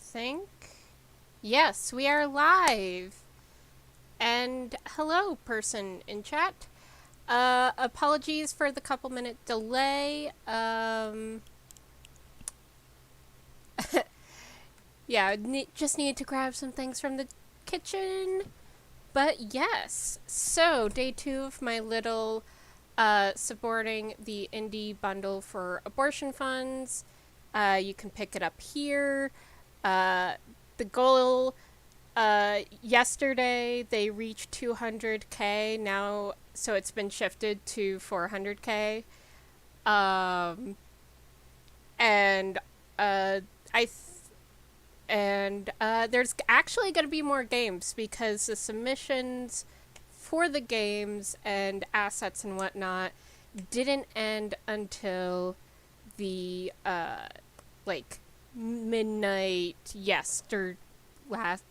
think. Yes, we are live. And hello, person in chat. Apologies for the couple minute delay. Yeah, just needed to grab some things from the kitchen. But yes, so day 2 of my little supporting the indie bundle for abortion funds. You can pick it up here. The goal yesterday they reached 200K now, so it's been shifted to 400K. Um, and I th- and there's actually going to be more games because the submissions for the games and assets and whatnot didn't end until the like midnight yesterday last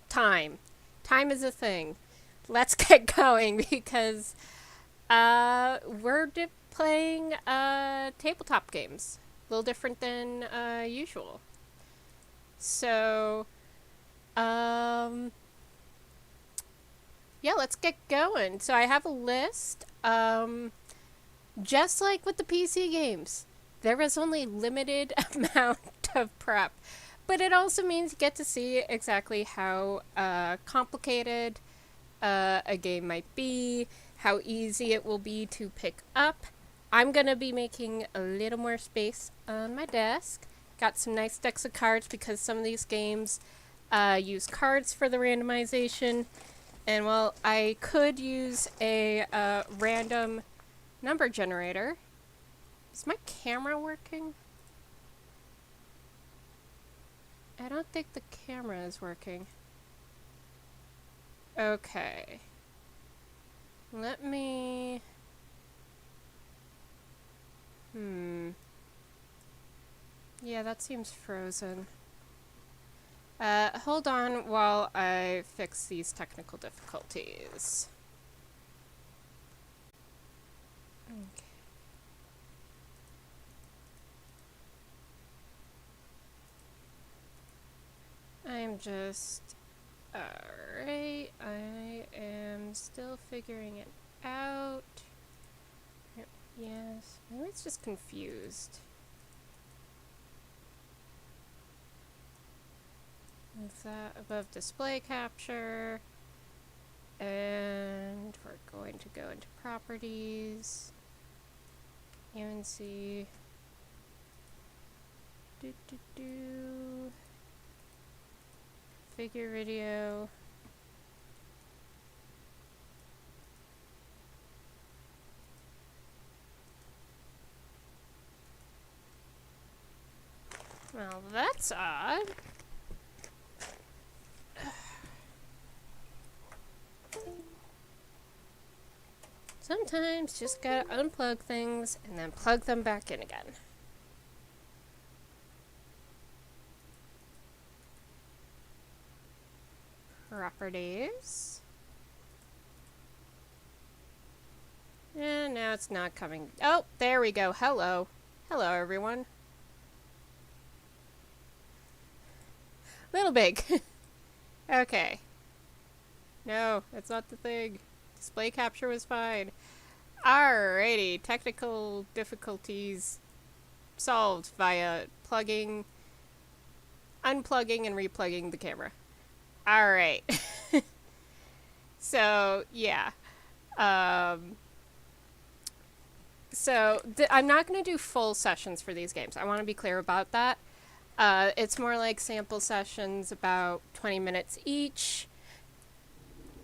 time. Time is a thing. Let's get going because we're playing tabletop games. A little different than usual. So, um, yeah, let's get going. So I have a list. Just like with the PC games, there is only limited amount of prep, but it also means you get to see exactly how complicated a game might be, how easy it will be to pick up. I'm gonna be making a little more space on my desk. Got some nice decks of cards because some of these games use cards for the randomization. And well, I could use a random number generator. Is my camera working? I don't think the camera is working. Okay. Let me... Yeah, that seems frozen. Hold on while I fix these technical difficulties. Okay. I'm just... Alright, I am still figuring it out. Yes, maybe it's just confused. Move that above display capture. And we're going to go into properties. UNC. Figure video. Well, that's odd. Sometimes just gotta unplug things and then plug them back in again. Properties. And now it's not coming. Oh, there we go. Hello. Hello, everyone. Little big. Okay. No, that's not the thing. Display capture was fine. Alrighty, technical difficulties solved via unplugging and replugging the camera. Alright. So, yeah. I'm not going to do full sessions for these games. I want to be clear about that. It's more like sample sessions, about 20 minutes each,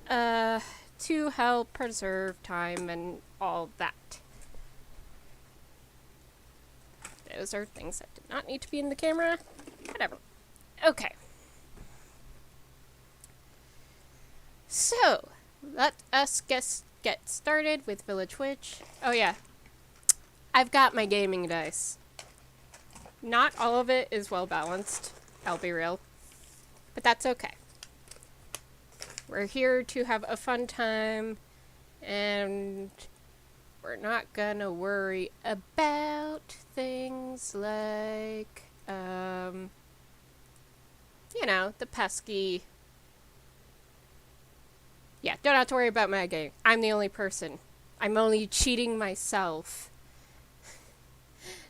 to help preserve time and all that. Those are things that did not need to be in the camera. Whatever. Okay. So, let us get started with Village Witch. Oh yeah. I've got my gaming dice. Not all of it is well balanced, I'll be real. But that's okay. We're here to have a fun time, and we're not gonna worry about things like, you know, the pesky. Yeah, don't have to worry about my game. I'm the only person. I'm only cheating myself.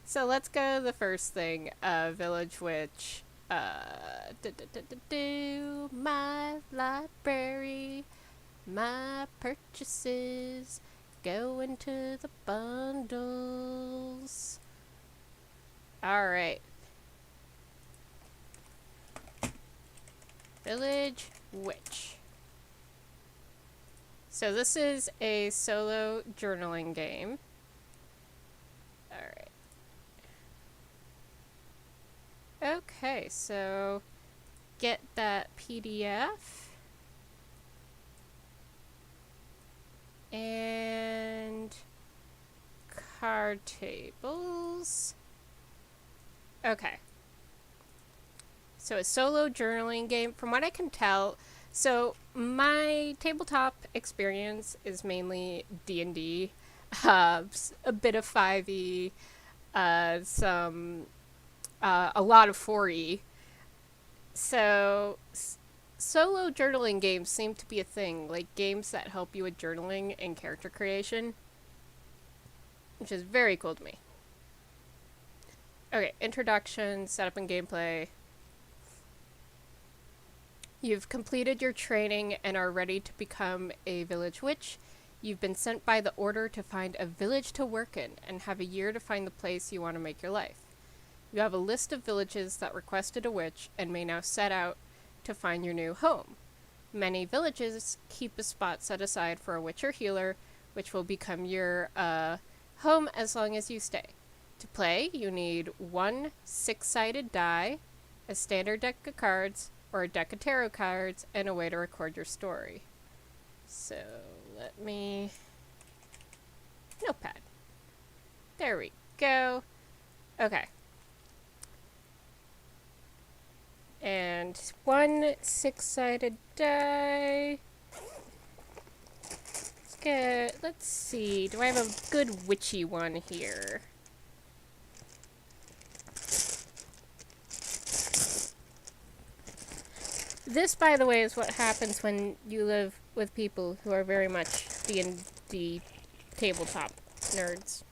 So let's go to the first thing. Village Witch. My library. My purchases. Go into the bundles. Alright. Village Witch. So this is a solo journaling game. Alright. Okay, so get that PDF. And card tables. Okay. So a solo journaling game, from what I can tell. So my tabletop experience is mainly D&D, a bit of 5e, a lot of 4e. So solo journaling games seem to be a thing, like games that help you with journaling and character creation, which is very cool to me. Okay, introduction, setup and gameplay. You've completed your training and are ready to become a village witch. You've been sent by the order to find a village to work in and have a year to find the place you want to make your life. You have a list of villages that requested a witch and may now set out to find your new home. Many villages keep a spot set aside for a witch or healer, which will become your home as long as you stay. To play, you need 1 6-sided die, a standard deck of cards, or a deck of tarot cards, and a way to record your story. So, let me... Notepad. There we go. Okay. And 1 6-sided die. Let's see. Do I have a good witchy one here? This, by the way, is what happens when you live with people who are very much D&D tabletop nerds.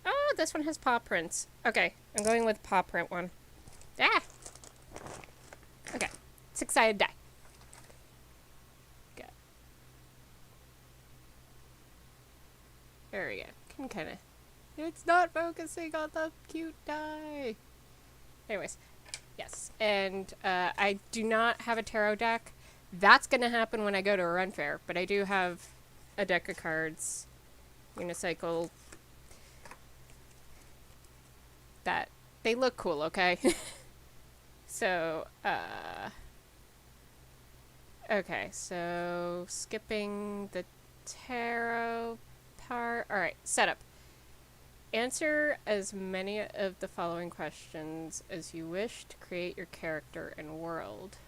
Oh, this one has paw prints. Okay, I'm going with paw print one. Ah! Okay, 6-sided die. Good. There we go. Can kind of... It's not focusing on the cute die. Anyways. Yes, and I do not have a tarot deck. That's going to happen when I go to a run fair, but I do have a deck of cards, unicycle, that they look cool, okay? So, okay, so skipping the tarot part. Alright, setup. Answer as many of the following questions as you wish to create your character and world.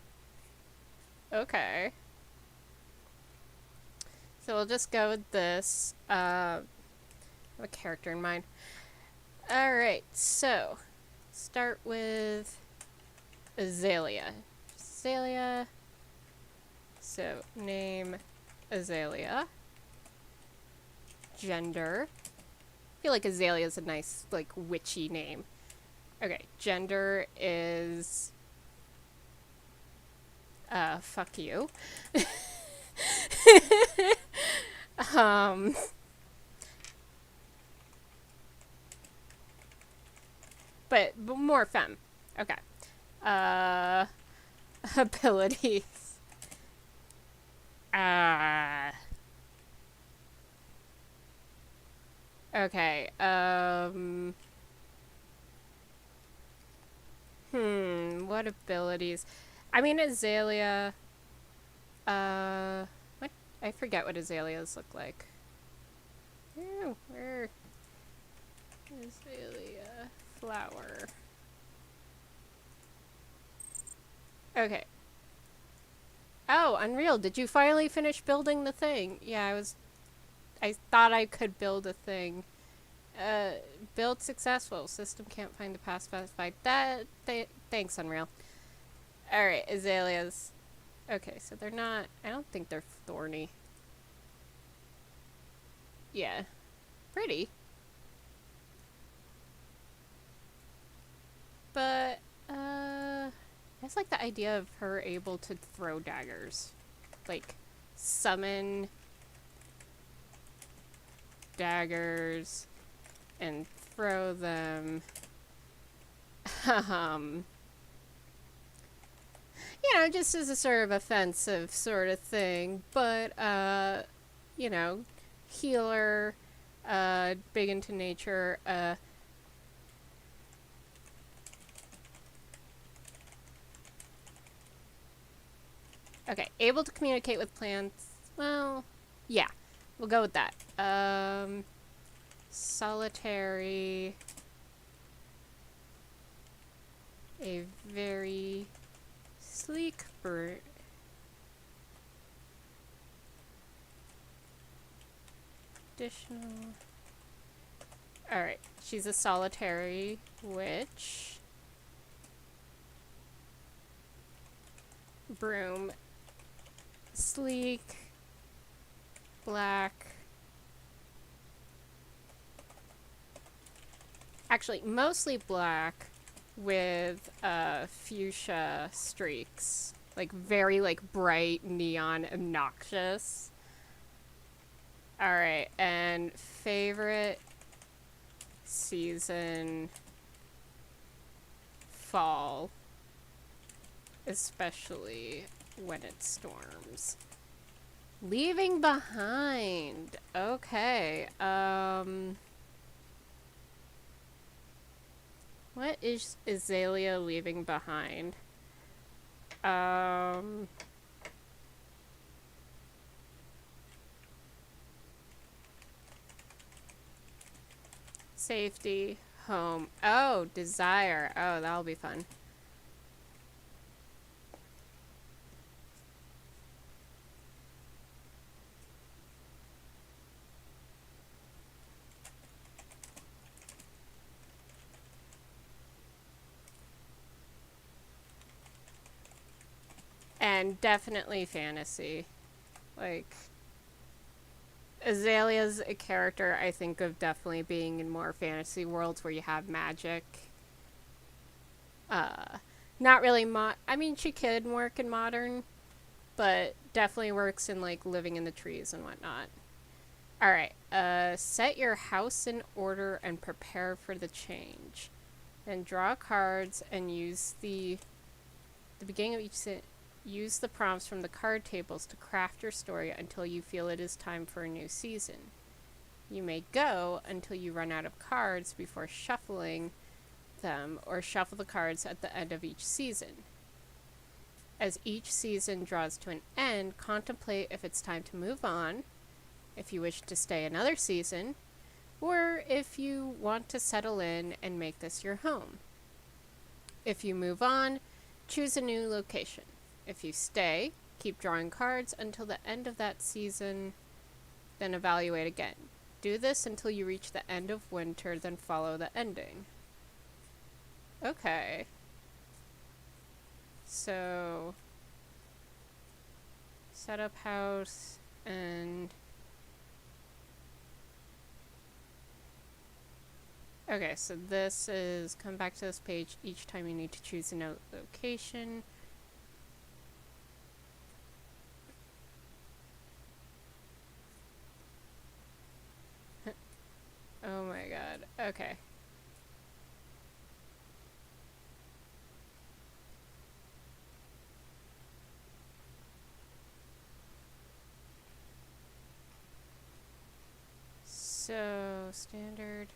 Okay. So we'll just go with this. I have a character in mind. Alright, so start with Azalea. Azalea. So name Azalea. Gender. I feel like Azalea is a nice, like, witchy name. Okay, gender is... fuck you. But more femme. Okay. Abilities. Okay, what abilities? I mean, Azalea, what? I forget what Azaleas look like. Oh, where? Azalea flower. Okay. Oh, Unreal, did you finally finish building the thing? Yeah, I thought I could build a thing. Build successful. System can't find the path specified. Thanks, Unreal. Alright, azaleas. Okay, so they're not... I don't think they're thorny. Yeah. Pretty. But, I just like the idea of her able to throw daggers. Like, summon daggers and throw them. um, just as a sort of offensive sort of thing. But, healer, big into nature, okay, able to communicate with plants. Well, yeah, we'll go with that. Solitary. A very sleek bird. Additional. Alright, she's a solitary witch. Broom. Sleek. Black. Actually, mostly black with fuchsia streaks. Like, very, like, bright, neon, obnoxious. Alright, and favorite season, fall. Especially when it storms. Leaving behind. Okay, what is Azalea leaving behind? Safety, home. Oh, desire. Oh, that'll be fun. And definitely fantasy. Like, Azalea's a character I think of definitely being in more fantasy worlds where you have magic. Not really I mean, she could work in modern, but definitely works in, like, living in the trees and whatnot. Alright, set your house in order and prepare for the change. Then draw cards and use the beginning of each use the prompts from the card tables to craft your story until you feel it is time for a new season. You may go until you run out of cards before shuffling them, or shuffle the cards at the end of each season. As each season draws to an end, contemplate if it's time to move on, if you wish to stay another season, or if you want to settle in and make this your home. If you move on, choose a new location. If you stay, keep drawing cards until the end of that season, then evaluate again. Do this until you reach the end of winter, then follow the ending. Okay. So, set up house and... Okay, so this is, come back to this page each time you need to choose a new location. Oh my god, okay. So, standard.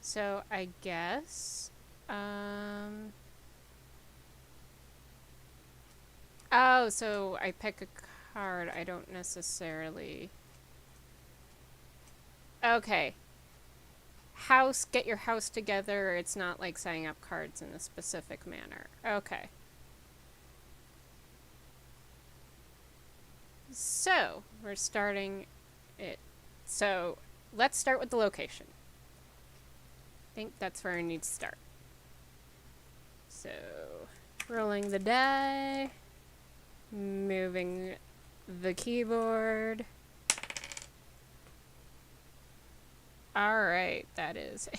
So, I guess, oh, so I pick a card. I don't necessarily... Okay. House, get your house together. It's not like setting up cards in a specific manner. Okay. So, we're starting it. So, let's start with the location. I think that's where I need to start. So, Rolling the die. Moving the keyboard. Alright, that is a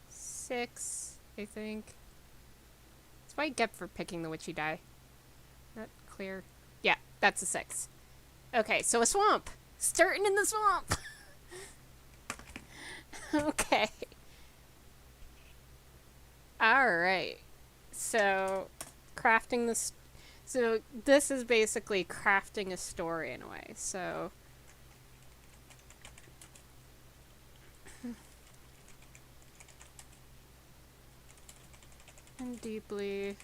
6, I think. That's what I get for picking the witchy die. Not clear. Yeah, that's a 6. Okay, so a swamp. Starting in the swamp. Okay. Alright. So, crafting this. So, this is basically crafting a story in a way. So, and deeply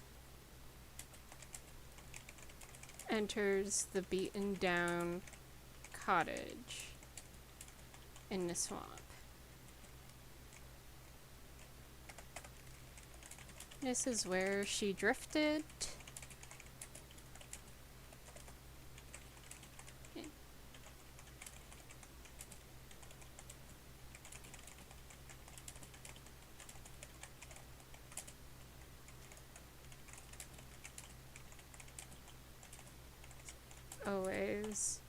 enters the beaten down cottage in the swamp. This is where she drifted. Always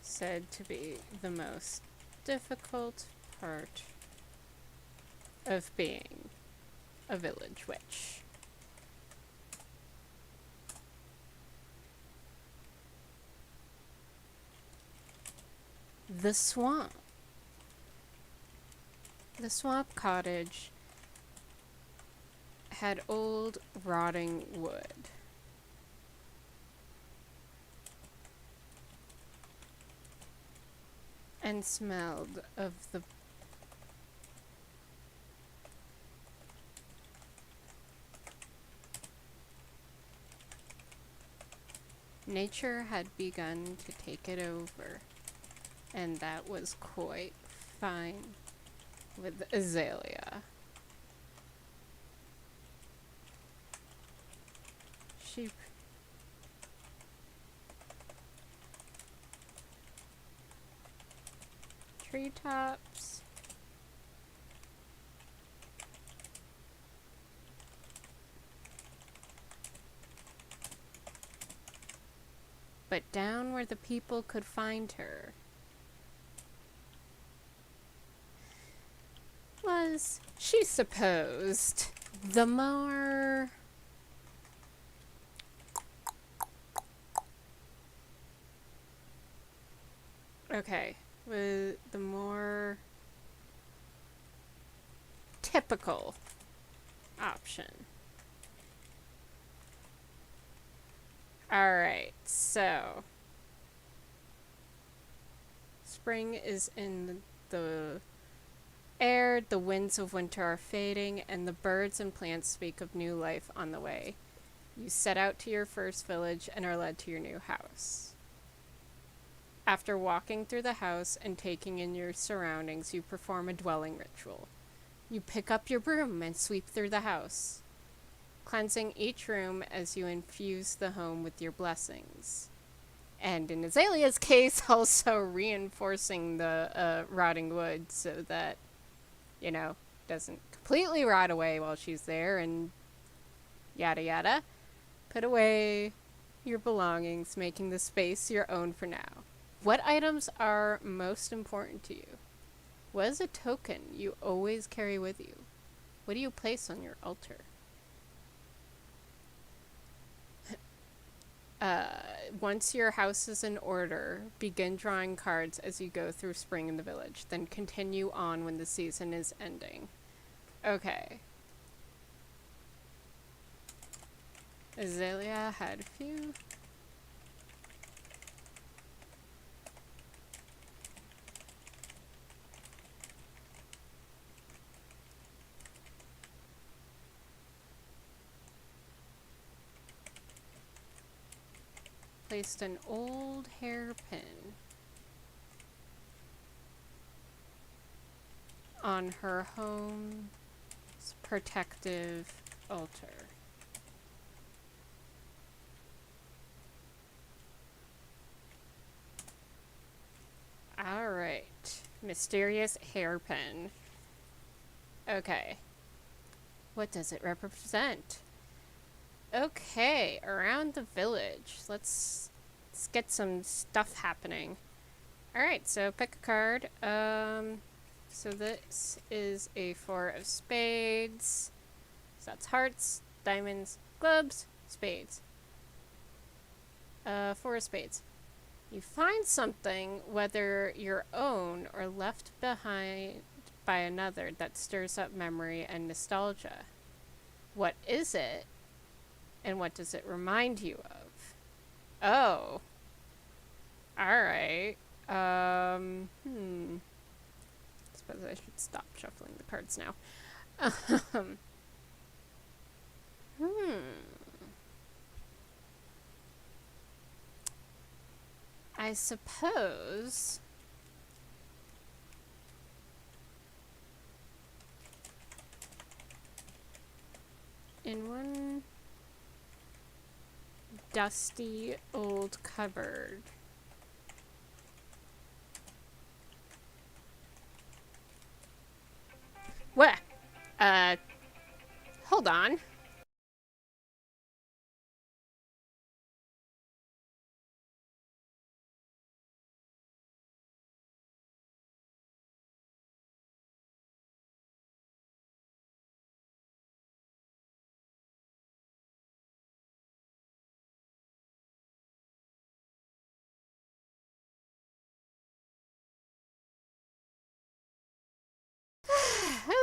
said to be the most difficult part of being a village witch. The swamp. The swamp cottage had old rotting wood. And smelled of the nature had begun to take it over, and that was quite fine with Azalea. She treetops. But down where the people could find her was, she supposed, the more with the more typical option. Alright, so spring is in the air, the winds of winter are fading, and the birds and plants speak of new life on the way. You set out to your first village and are led to your new house. After walking through the house and taking in your surroundings, you perform a dwelling ritual. You pick up your broom and sweep through the house, cleansing each room as you infuse the home with your blessings. And in Azalea's case, also reinforcing the rotting wood so that, you know, doesn't completely rot away while she's there and yada yada. Put away your belongings, making the space your own for now. What items are most important to you? What is a token you always carry with you? What do you place on your altar? Once your house is in order, begin drawing cards as you go through spring in the village. Then continue on when the season is ending. Okay. Azalea had a few. Placed an old hairpin on her home's protective altar. Alright, Mysterious hairpin. Okay. What does it represent? Okay, around the village. Let's get some stuff happening. Alright, so pick a card. So this is a four of spades. So that's hearts, diamonds, clubs, spades. Four of spades. You find something, whether your own or left behind by another, that stirs up memory and nostalgia. What is it? And what does it remind you of? Oh. Alright. Suppose I should stop shuffling the cards now. I suppose in one dusty old cupboard. What? Hold on.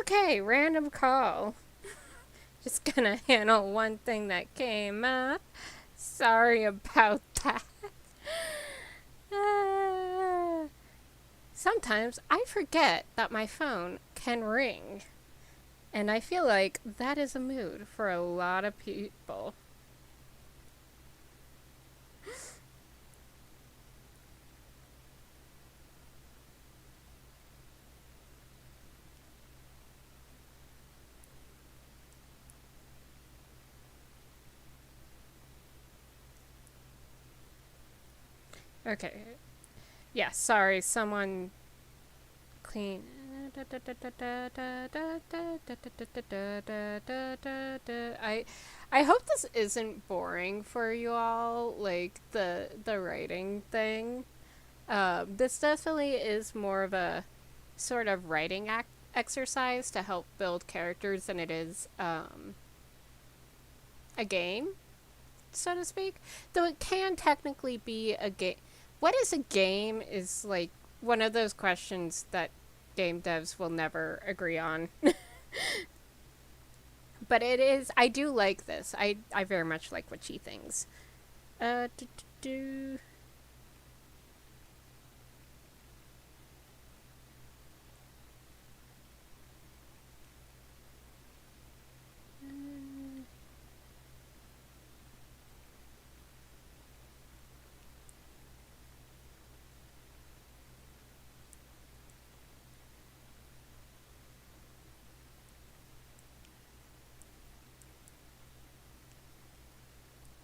Okay, random call. Just gonna handle one thing that came up. Sorry about that. Sometimes I forget that my phone can ring. And I feel like that is a mood for a lot of people. Okay. Yeah, sorry, someone clean. I hope this isn't boring for you all, like the writing thing. This definitely is more of a sort of writing exercise to help build characters than it is a game, so to speak. Though it can technically be a game. What is a game is like one of those questions that game devs will never agree on. But it is. I do like this. I very much like what she thinks. Uh, do, do, do.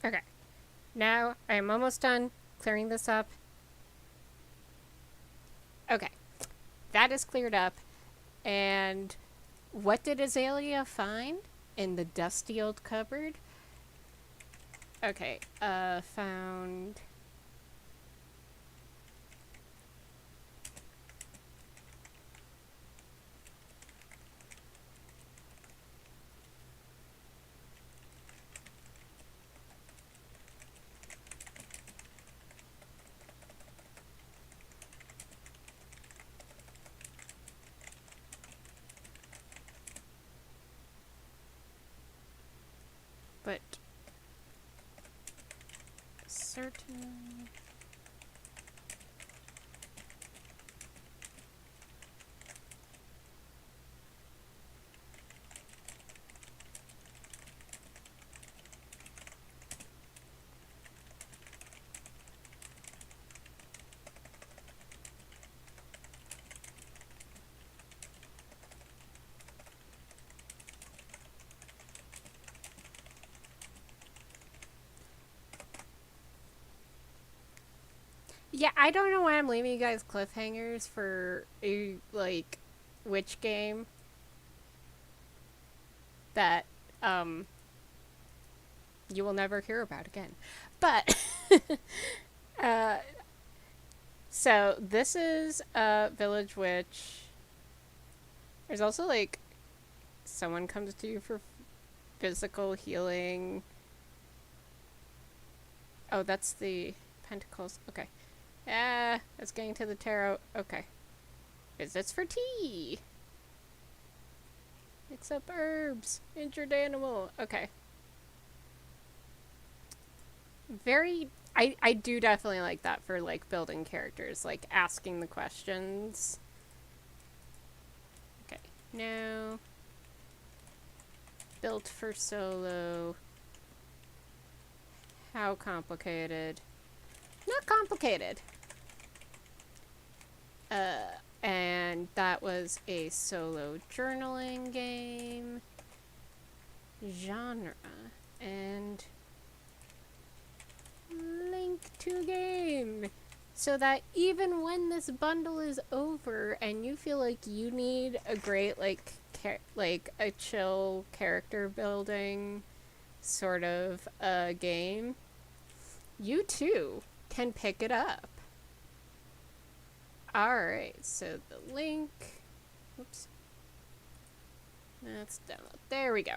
Okay. Now I am almost done clearing this up. Okay. That is cleared up. And what did Azalea find in the dusty old cupboard? Okay. Found. But certain. Yeah, I don't know why I'm leaving you guys cliffhangers for a, like, which game that you will never hear about again. But uh, so this is a village which there's also like someone comes to you for physical healing. Oh, that's the pentacles. Okay. Ah, it's getting to the tarot. Okay. Visits for tea. Mix up herbs. Injured animal. Okay. Very. I do definitely like that for like building characters, like asking the questions. Okay. No. Built for solo. How complicated? Not complicated. And that was a solo journaling game. Genre. And link to game. So that even when this bundle is over and you feel like you need a great, like, like a chill character building sort of game, you too can pick it up. Alright, so the link. Oops. Let's download. There we go.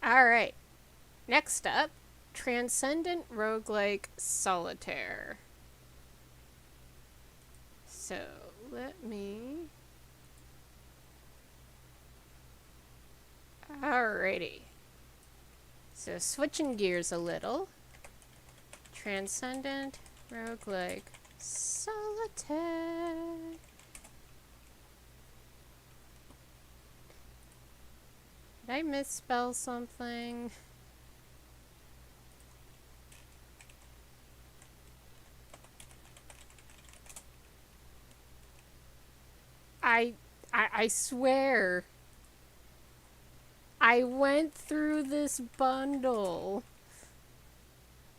Alright. Next up, Transcendent Roguelike Solitaire. So, let me. Alrighty. So, switching gears a little. Transcendent Roguelike Solitaire. Did I misspell something? I swear. I went through this bundle.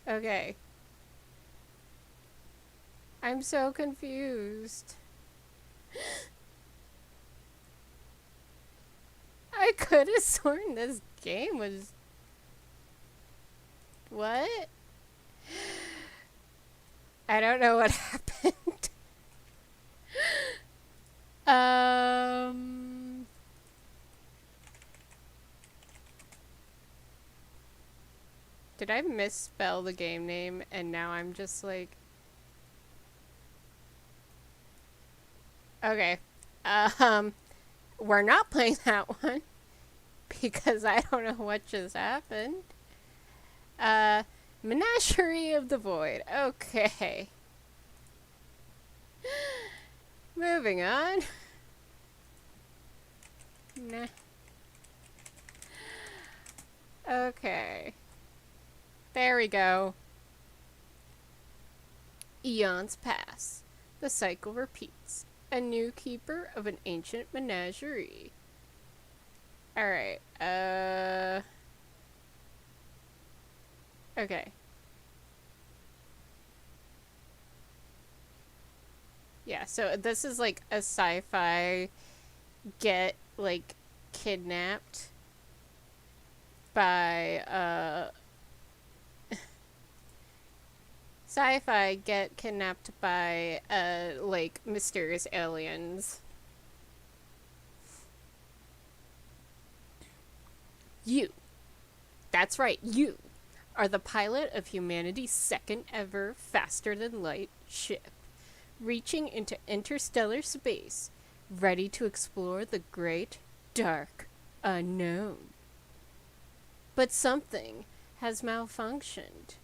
Okay. I'm so confused. I could have sworn this game was. What? I don't know what happened. um. Did I misspell the game name and now I'm just like. Okay. We're not playing that one because I don't know what just happened. Menagerie of the Void. Okay. Moving on. Nah. Okay. There we go. Eons pass. The cycle repeats. A new keeper of an ancient menagerie. Alright, okay. Yeah, so this is like a sci-fi get, like, kidnapped by, sci-fi get kidnapped by, like, mysterious aliens. You. That's right, you are the pilot of humanity's second ever faster than light ship, reaching into interstellar space, ready to explore the great, dark, unknown. But something has malfunctioned.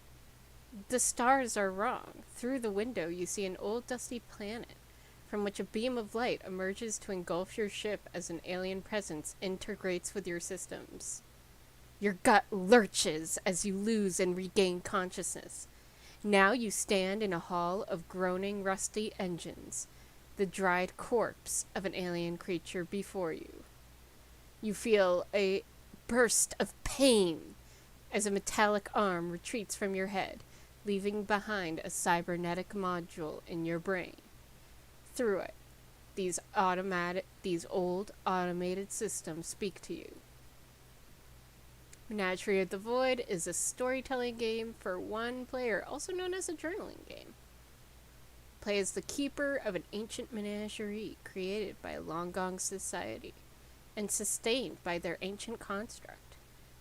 The stars are wrong. Through the window, you see an old dusty planet, from which a beam of light emerges to engulf your ship as an alien presence integrates with your systems. Your gut lurches as you lose and regain consciousness. Now you stand in a hall of groaning, rusty engines, the dried corpse of an alien creature before you. You feel a burst of pain as a metallic arm retreats from your head, leaving behind a cybernetic module in your brain. Through it, these old automated systems speak to you. Menagerie of the Void is a storytelling game for one player, also known as a journaling game. Play as the keeper of an ancient menagerie created by a long-gone society and sustained by their ancient construct.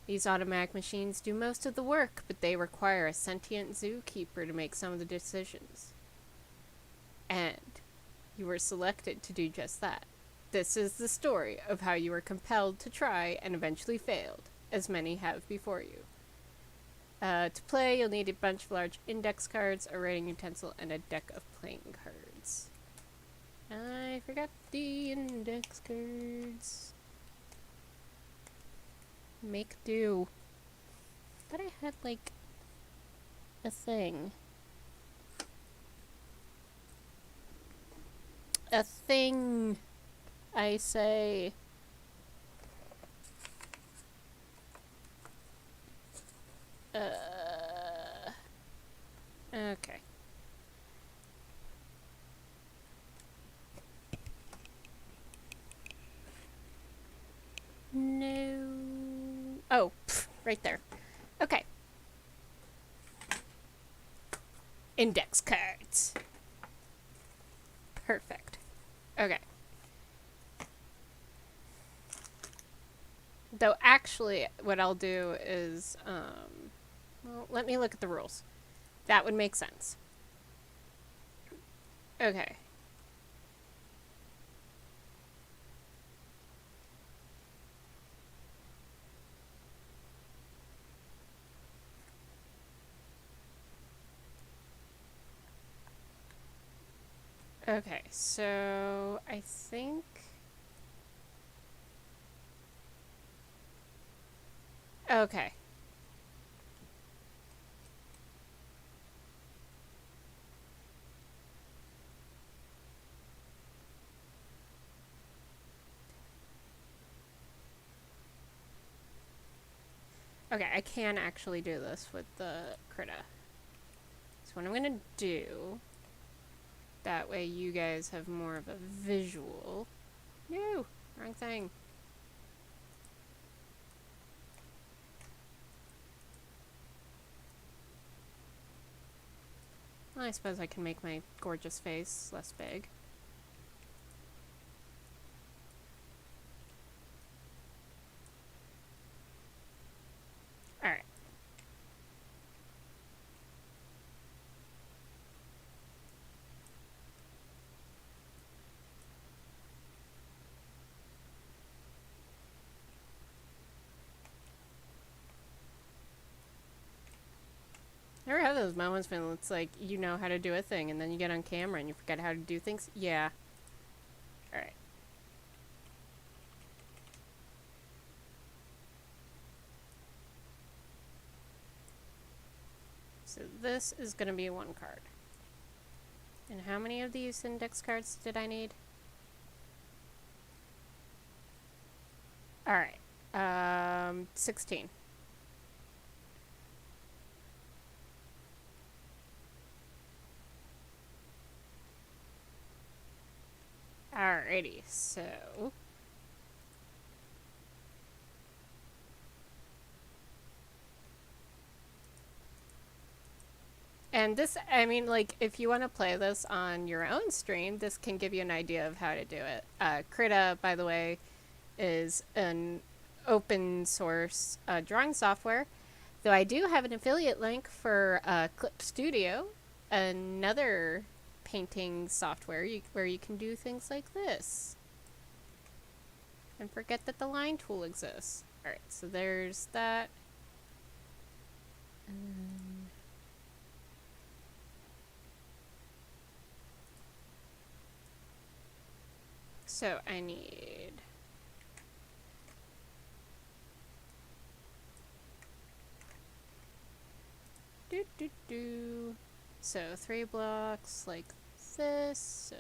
These automatic machines do most of the work, but they require a sentient zookeeper to make some of the decisions. And you were selected to do just that. This is the story of how you were compelled to try and eventually failed, as many have before you. To play, you'll need a bunch of large index cards, a writing utensil, and a deck of playing cards. I forgot the index cards. Make do. Thought I had, like, a thing. A thing, I say. Okay. No. Oh, right there. Okay. Index cards. Perfect. Okay. Though actually, what I'll do is, well, let me look at the rules. That would make sense. Okay. Okay, so I think... Okay. Okay, I can actually do this with the Krita. So what I'm gonna do, that way you guys have more of a visual. No, wrong thing. Well, I suppose I can make my gorgeous face less big. Alright. Ever have those moments when it's like you know how to do a thing and then you get on camera and you forget how to do things? Yeah. Alright. So this is going to be one card. And how many of these index cards did I need? Alright. 16. Alrighty, so... And this, I mean, like, if you want to play this on your own stream, this can give you an idea of how to do it. Krita, by the way, is an open source drawing software, though I do have an affiliate link for Clip Studio, another painting software where you can do things like this. And forget that the line tool exists. Alright, so there's that. So I need... So 3 blocks like this, so...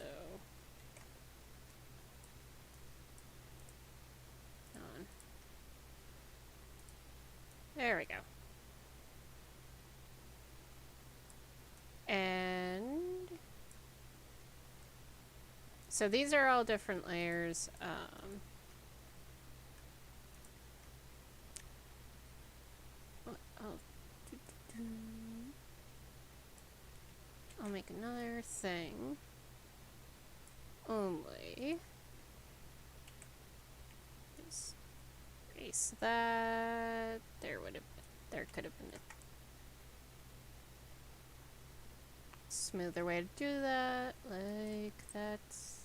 On. There we go. so these are all different layers. I'll, I'll make another thing. Only just erase that. There could have been a smoother way to do that. Like that's.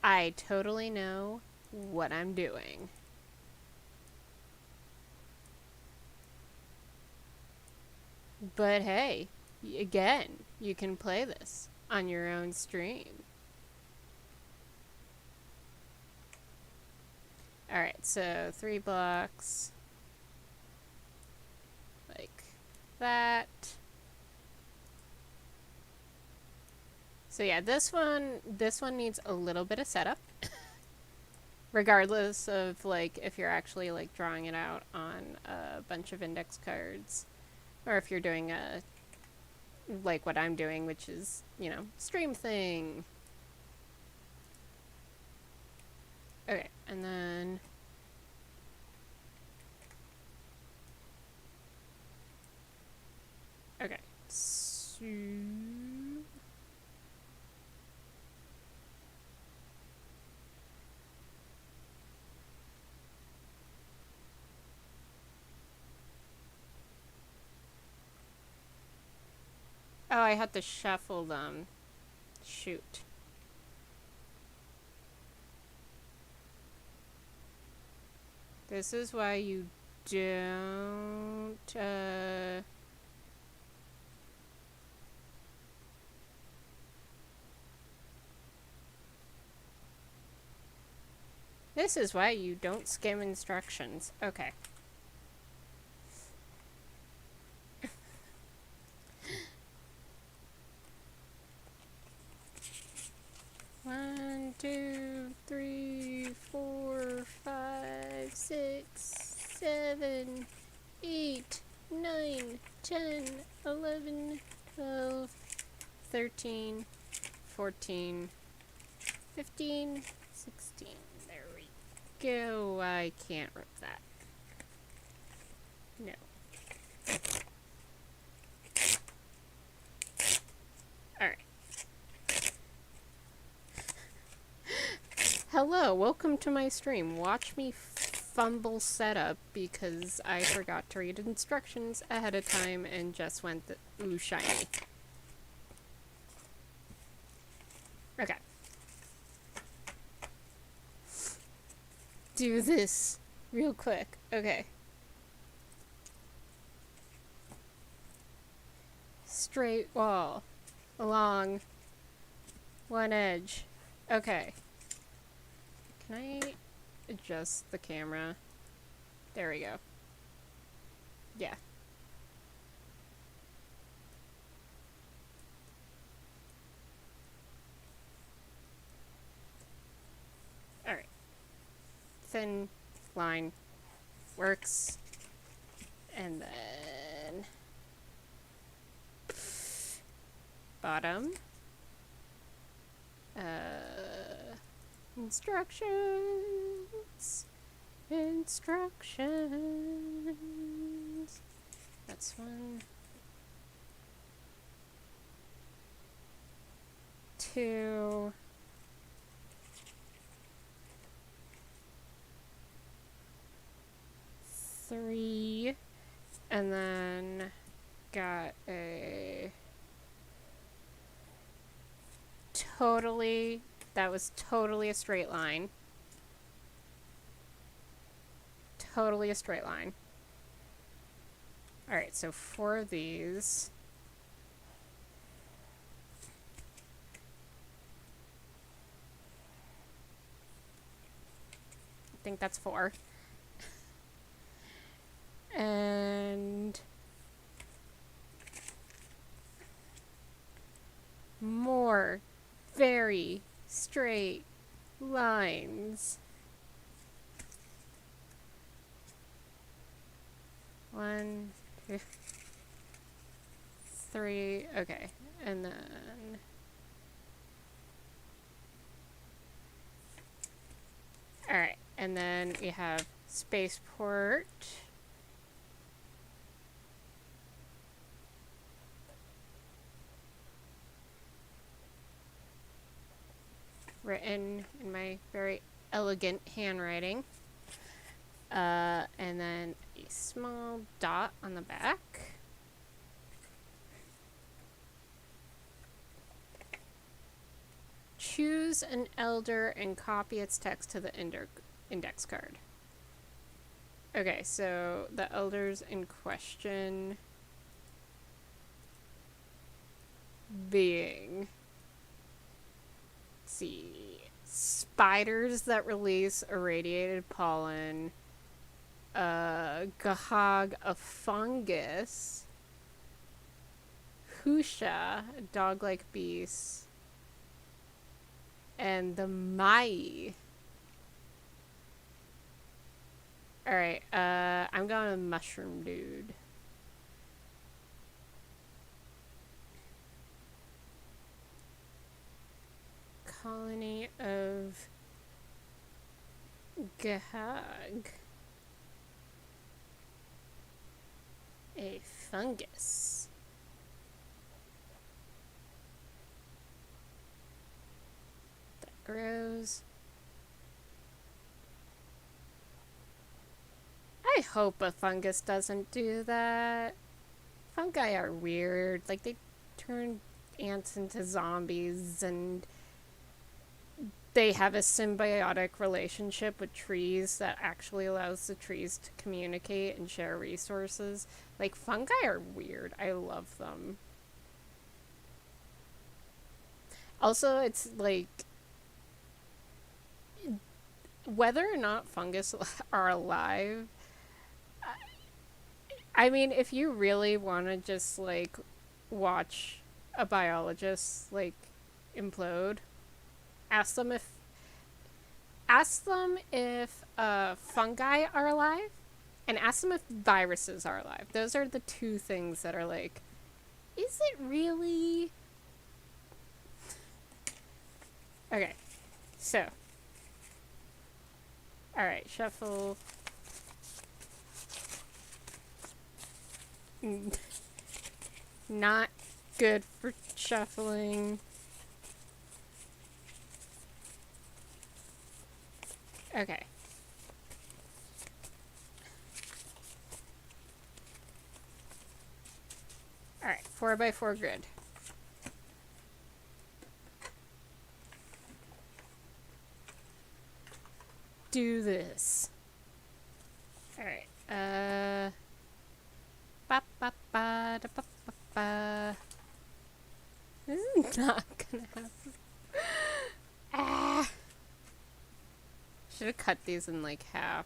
I totally know what I'm doing. But hey, again, you can play this on your own stream. Alright, so 3 blocks. Like that. So yeah, this one needs a little bit of setup. Regardless of like if you're actually like drawing it out on a bunch of index cards. Or if you're doing a like what I'm doing, which is, you know, stream thing. Okay, and then okay. So oh, I had to shuffle them. Shoot. This is why you don't, This is why you don't skim instructions. Okay. One, 2, 3, 4, 5, 6, 7, 8, 9, 10, 11, 12, 13, 14, 15, 16. There we go. I can't rip that. No. Alright. Hello, welcome to my stream. Watch me fumble setup because I forgot to read instructions ahead of time and just went ooh, shiny. Okay. Do this real quick. Okay. Straight wall along one edge. Okay. Can I adjust the camera? There we go. Yeah. Alright. Thin line works. And then bottom. Instructions. That's 1, 2. 3. And then got a that was totally a straight line. Totally a straight line. Alright, so 4 of these. I think that's 4. And more very straight lines. 1, 2, 3. Okay, and then Alright, and then we have spaceport. Written in my very elegant handwriting. And then a small dot on the back. Choose an elder and copy its text to the index card. Okay, so the elders in question being, let's see, spiders that release irradiated pollen, Gahag, a fungus, Husha, a dog-like beast, and the Mai. Alright, I'm going with Mushroom Dude. Colony of Gahag. A fungus. That grows. I hope a fungus doesn't do that. Fungi are weird. Like, they turn ants into zombies, and they have a symbiotic relationship with trees that actually allows the trees to communicate and share resources. Like, fungi are weird. I love them. Also, it's like, whether or not fungus are alive, I mean, if you really want to just, like, watch a biologist, like, implode, ask them if fungi are alive, and ask them if viruses are alive. Those are the two things that are like, is it really? Okay, so, alright, shuffle. Not good for shuffling. Okay. Alright, 4x4 grid. Do this. Alright, ba ba ba da ba ba ba. This is not gonna happen. Ah! Should have cut these in like half.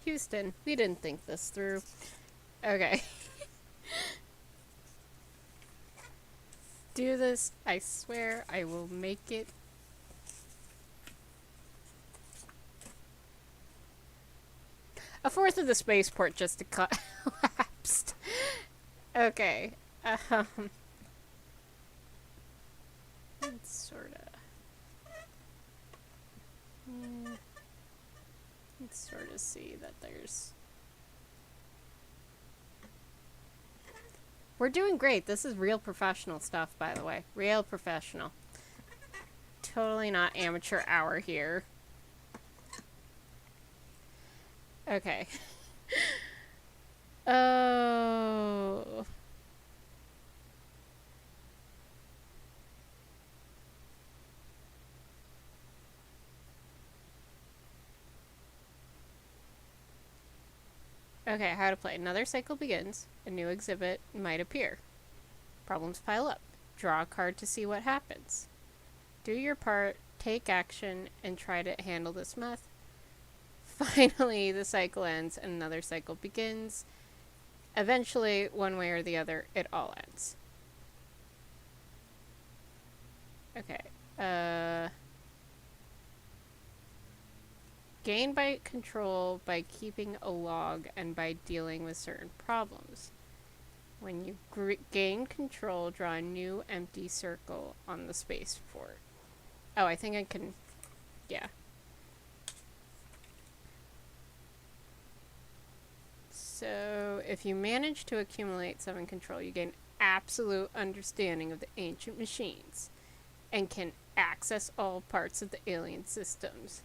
Houston, we didn't think this through. Okay. Do this. I swear I will make it. A fourth of the spaceport just collapsed. Okay. Let's sorta. Let's sort of see that there's. We're doing great. This is real professional stuff, by the way. Real professional. Totally not amateur hour here. Okay. Oh. Okay, how to play. Another cycle begins. A new exhibit might appear. Problems pile up. Draw a card to see what happens. Do your part, take action, and try to handle this mess. Finally, the cycle ends and another cycle begins. Eventually, one way or the other, it all ends. Okay. Gain by control by keeping a log and by dealing with certain problems. When you gain control, draw a new empty circle on the spaceport. Oh, I think I can... Yeah. So, if you manage to accumulate 7 control, you gain absolute understanding of the ancient machines and can access all parts of the alien systems.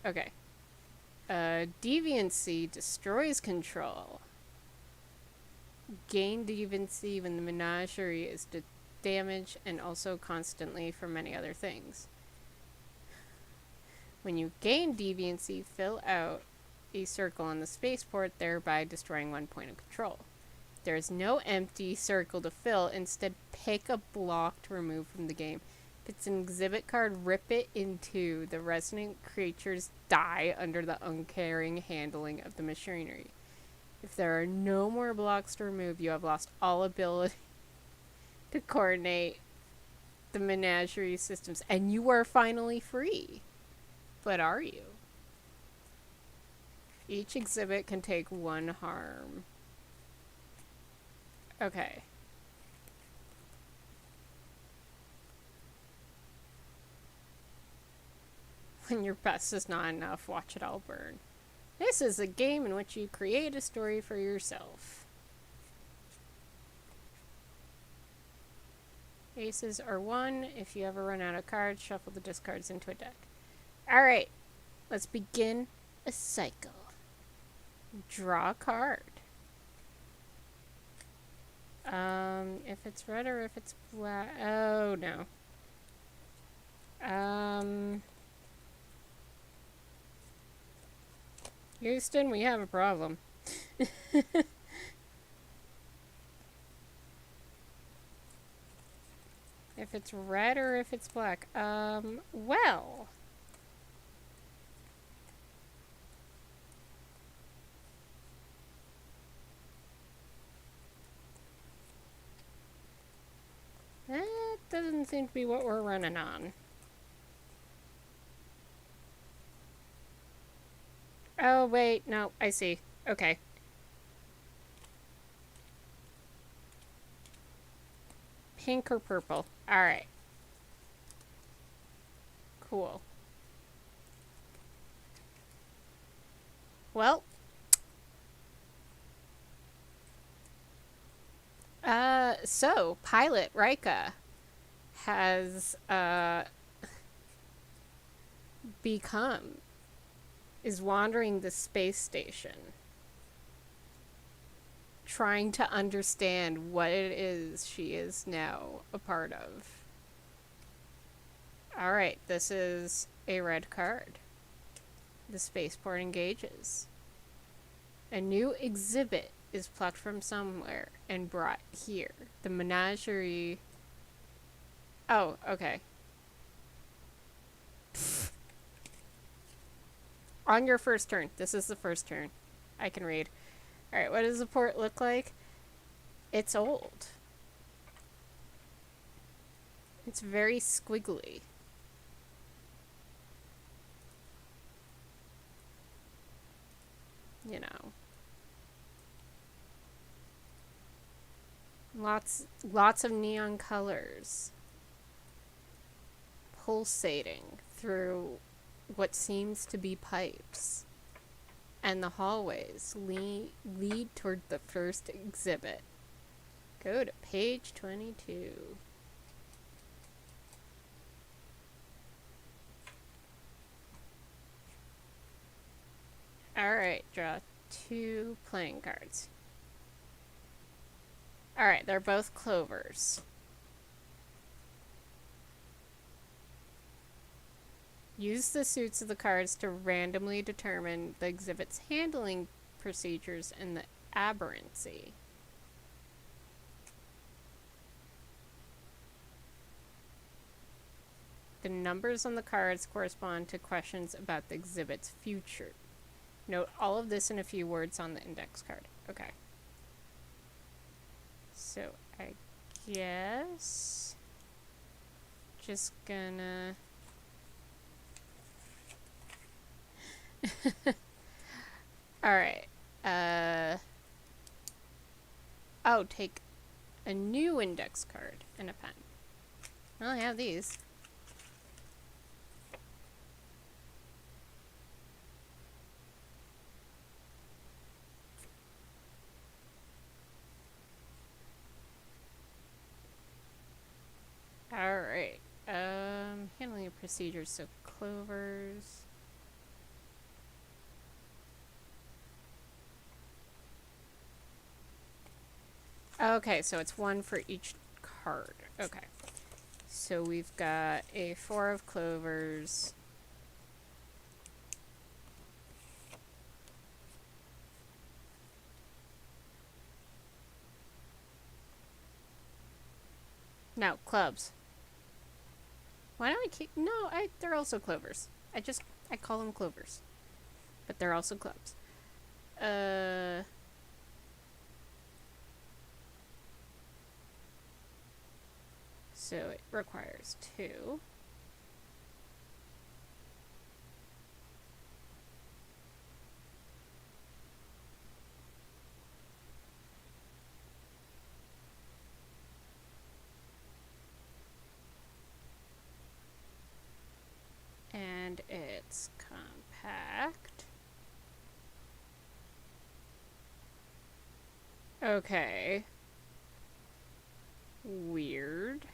Okay. Deviancy destroys control. Gain deviancy when the menagerie is damaged and also constantly for many other things. When you gain deviancy, fill out a circle on the spaceport, thereby destroying 1 point of control. There is no empty circle to fill. Instead, pick a block to remove from the game. If it's an exhibit card, rip it in two. The resident creatures die under the uncaring handling of the machinery. If there are no more blocks to remove, you have lost all ability to coordinate the menagerie systems, and you are finally free. But are you? Each exhibit can take 1 harm. Okay. When your best is not enough, watch it all burn. This is a game in which you create a story for yourself. Aces are 1. If you ever run out of cards, shuffle the discards into a deck. Alright, let's begin a cycle. Draw a card. If it's red or if it's black. Oh, no. Houston, we have a problem. If it's red or if it's black. Well. That doesn't seem to be what we're running on. Oh, wait, no, I see. Okay. Pink or purple? Alright. Cool. Well. So, pilot Rika has, is wandering the space station, trying to understand what it is she is now a part of. Alright, this is a red card. The spaceport engages. A new exhibit is plucked from somewhere and brought here. The menagerie... Oh, okay. Pfft. On your first turn. This is the first turn. I can read. Alright, what does the port look like? It's old. It's very squiggly. You know. Lots of neon colors. Pulsating through what seems to be pipes. And the hallways lead toward the first exhibit. Go to page 22. Alright, draw 2 playing cards. Alright, they're both clovers. Use the suits of the cards to randomly determine the exhibit's handling procedures and the aberrancy. The numbers on the cards correspond to questions about the exhibit's future. Note all of this in a few words on the index card. Okay. So, I guess... just gonna... Alright. Uh, oh, take a new index card and a pen. Well, I have these. Alright. Handling your procedures, so clovers. Okay, so it's one for each card. Okay. So we've got a 4 of clovers. No, clubs. Why don't I keep... No, they're also clovers. I call them clovers. But they're also clubs. So it requires 2. And it's compact. Okay. Weird.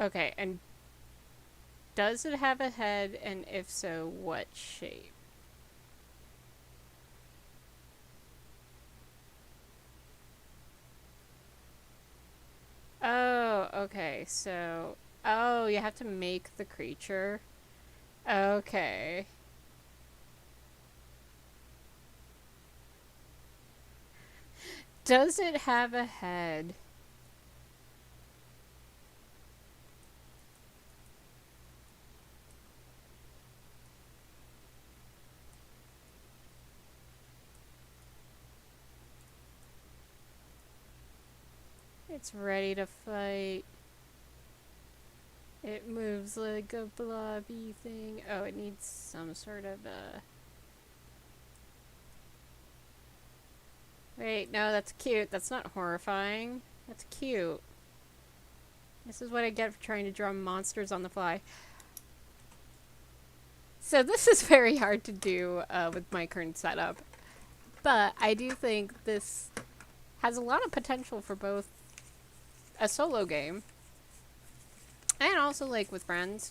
Okay, and does it have a head, and if so, what shape? Oh, okay, so... Oh, you have to make the creature? Okay. Does it have a head? It's ready to fight. It moves like a blobby thing. Oh, it needs some sort of Wait, no, that's cute. That's not horrifying. That's cute. This is what I get for trying to draw monsters on the fly. So this is very hard to do with my current setup. But I do think this has a lot of potential for both a solo game and also like with friends.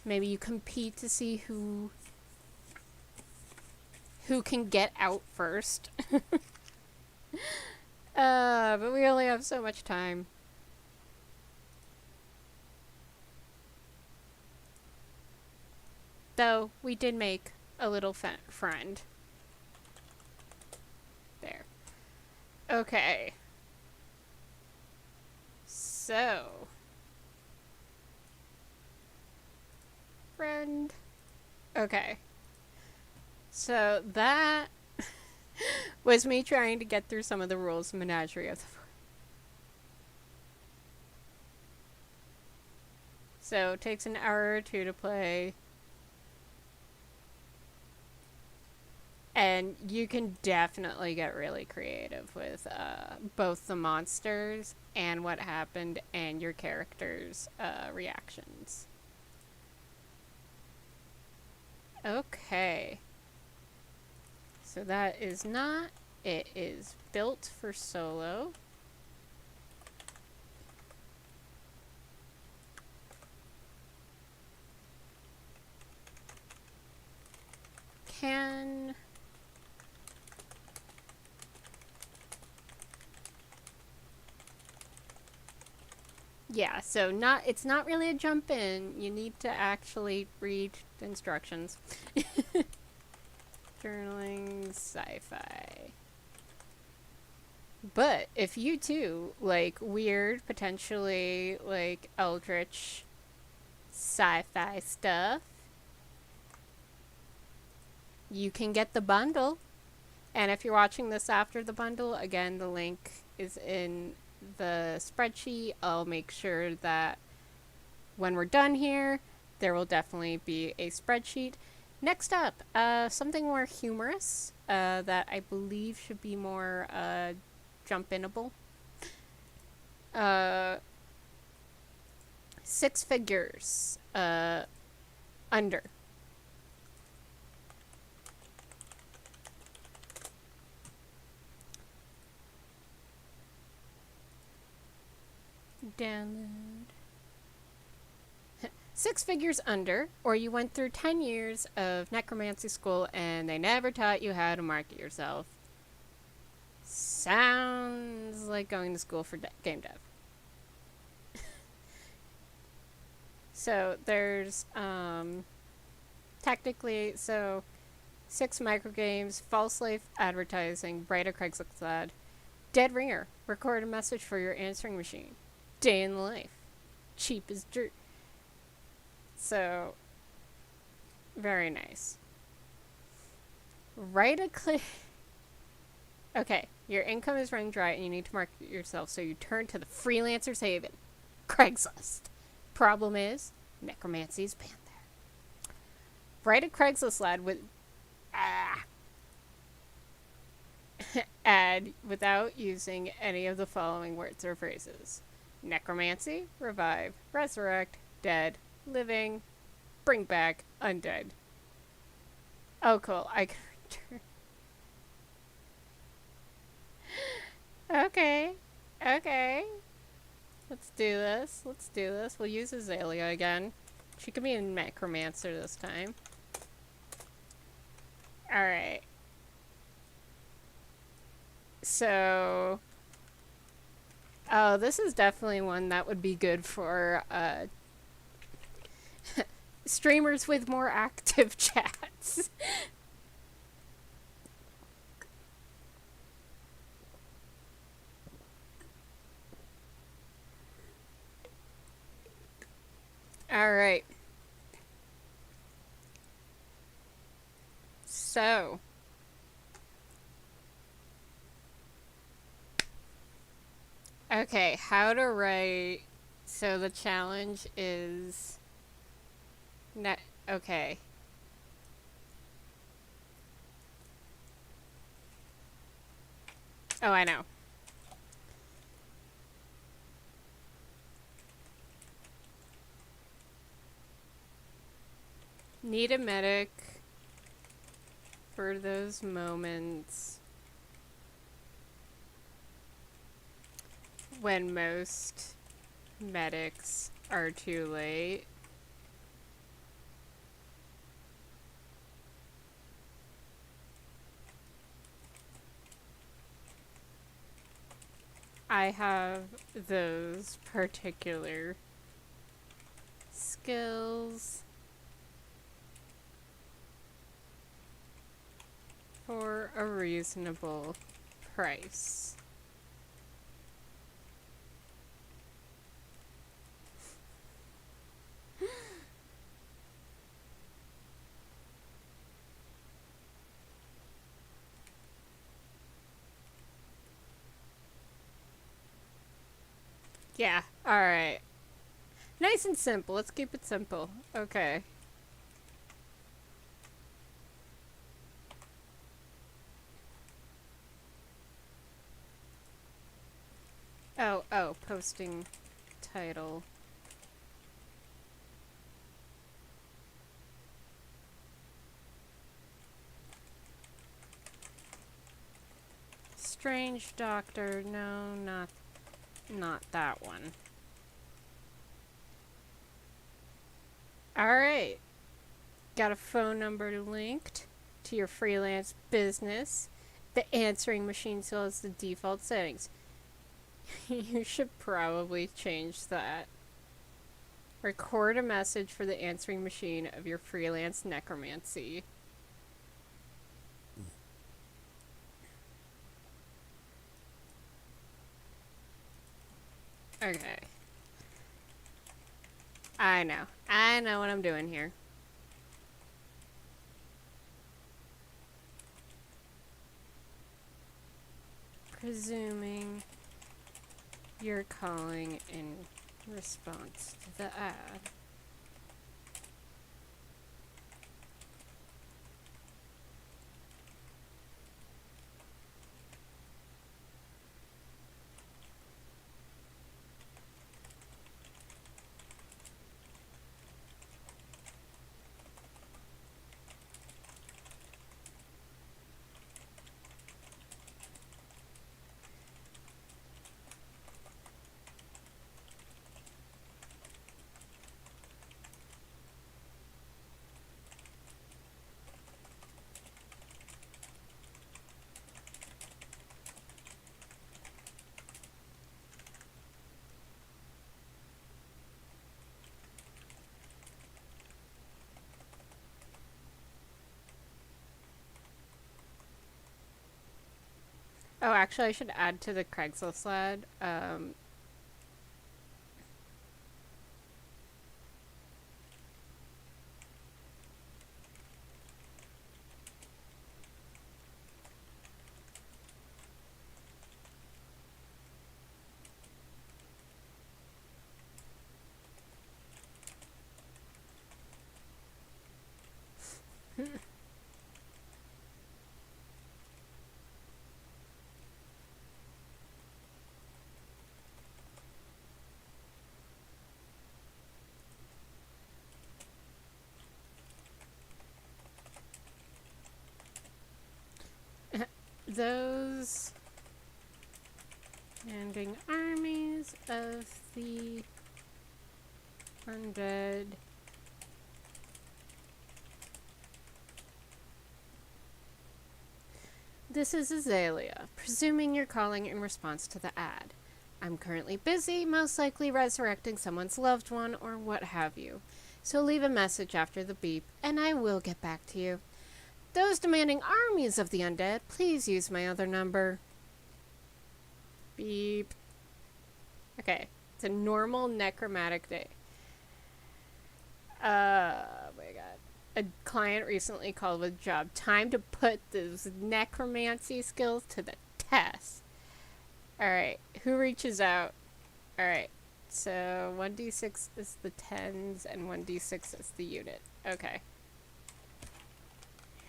Maybe you compete to see who can get out first. But we only have so much time. Though we did make a little friend. There. Okay. So. Friend. Okay. So that was me trying to get through some of the rules of Menagerie of the Four. So it takes an hour or 2 to play. And you can definitely get really creative with both the monsters and what happened and your character's reactions. Okay. So that is not. It is built for solo. Can... Yeah, so it's not really a jump in. You need to actually read the instructions. Journaling, sci-fi. But if you too like weird, potentially like eldritch sci-fi stuff, you can get the bundle. And if you're watching this after the bundle, again, the link is in the spreadsheet. I'll make sure that when we're done here, there will definitely be a spreadsheet. Next up, something more humorous that I believe should be more jump-inable. Six figures under. Download. Six figures under, or you went through 10 years of necromancy school and they never taught you how to market yourself. Sounds like going to school for game dev. So there's technically, so 6 microgames, false life advertising, brighter Craigslist ad, dead ringer, record a message for your answering machine, day in the life, cheap as dirt. So, very nice. Write a click. Okay, your income is running dry and you need to market yourself, so you turn to the freelancer's haven, Craigslist. Problem is, necromancy is banned there. Write a Craigslist ad with ad without using any of the following words or phrases: necromancy, revive, resurrect, dead, living, bring back, undead. Oh, cool. I can return. Okay. Okay. Let's do this. Let's do this. We'll use Azalea again. She could be a necromancer this time. Alright. So... Oh, this is definitely one that would be good for, streamers with more active chats. Alright. So. Okay, how to write... So the challenge is... Okay. Oh, I know. Need a medic for those moments when most medics are too late. I have those particular skills for a reasonable price. Yeah, alright. Nice and simple. Let's keep it simple. Okay. Oh, posting title. Strange doctor. No, not that one. Alright. Got a phone number linked to your freelance business. The answering machine still has the default settings. You should probably change that. Record a message for the answering machine of your freelance necromancy. Okay. I know what I'm doing here. Presuming You're calling in response to the ad. Oh, actually, I should add to the Craigslist ad. Those standing armies of the undead This is Azalea, presuming you're calling in response to the ad. I'm currently busy, most likely resurrecting someone's loved one or what have you. So leave a message after the beep, and I will get back to you. Those demanding armies of the undead, please use my other number. Beep. Okay, it's a normal necromantic day. Oh my god. A client recently called with a job. Time to put those necromancy skills to the test. Alright, who reaches out? Alright, so 1d6 is the tens and 1d6 is the unit. Okay.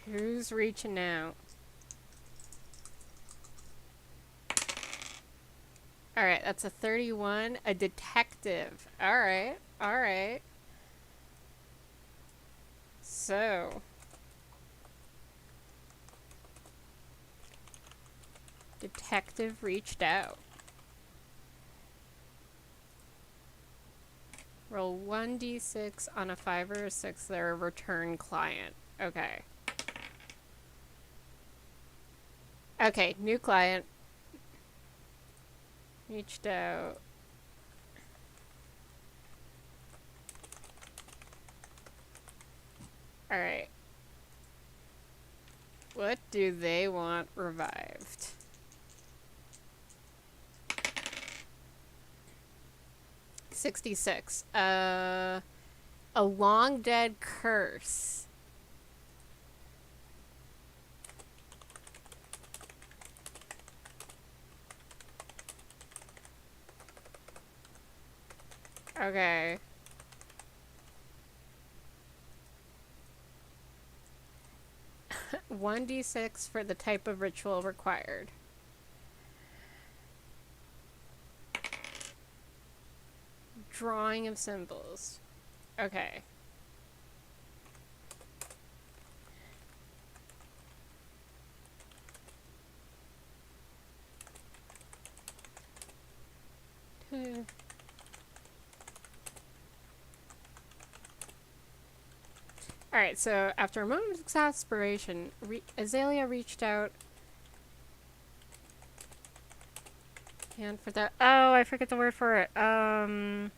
Who's reaching out? Alright, that's a 31. A detective. Alright, alright. So. Detective reached out. Roll 1d6 on a 5 or a 6. They're a return client. Okay. Okay, new client. Reached out. Alright. What do they want revived? $66. A long dead curse. Okay. One d6 for the type of ritual required. Drawing of symbols. Okay. Alright, so after a moment of exasperation, Azalea reached out. And for that. Oh, I forget the word for it. Oh.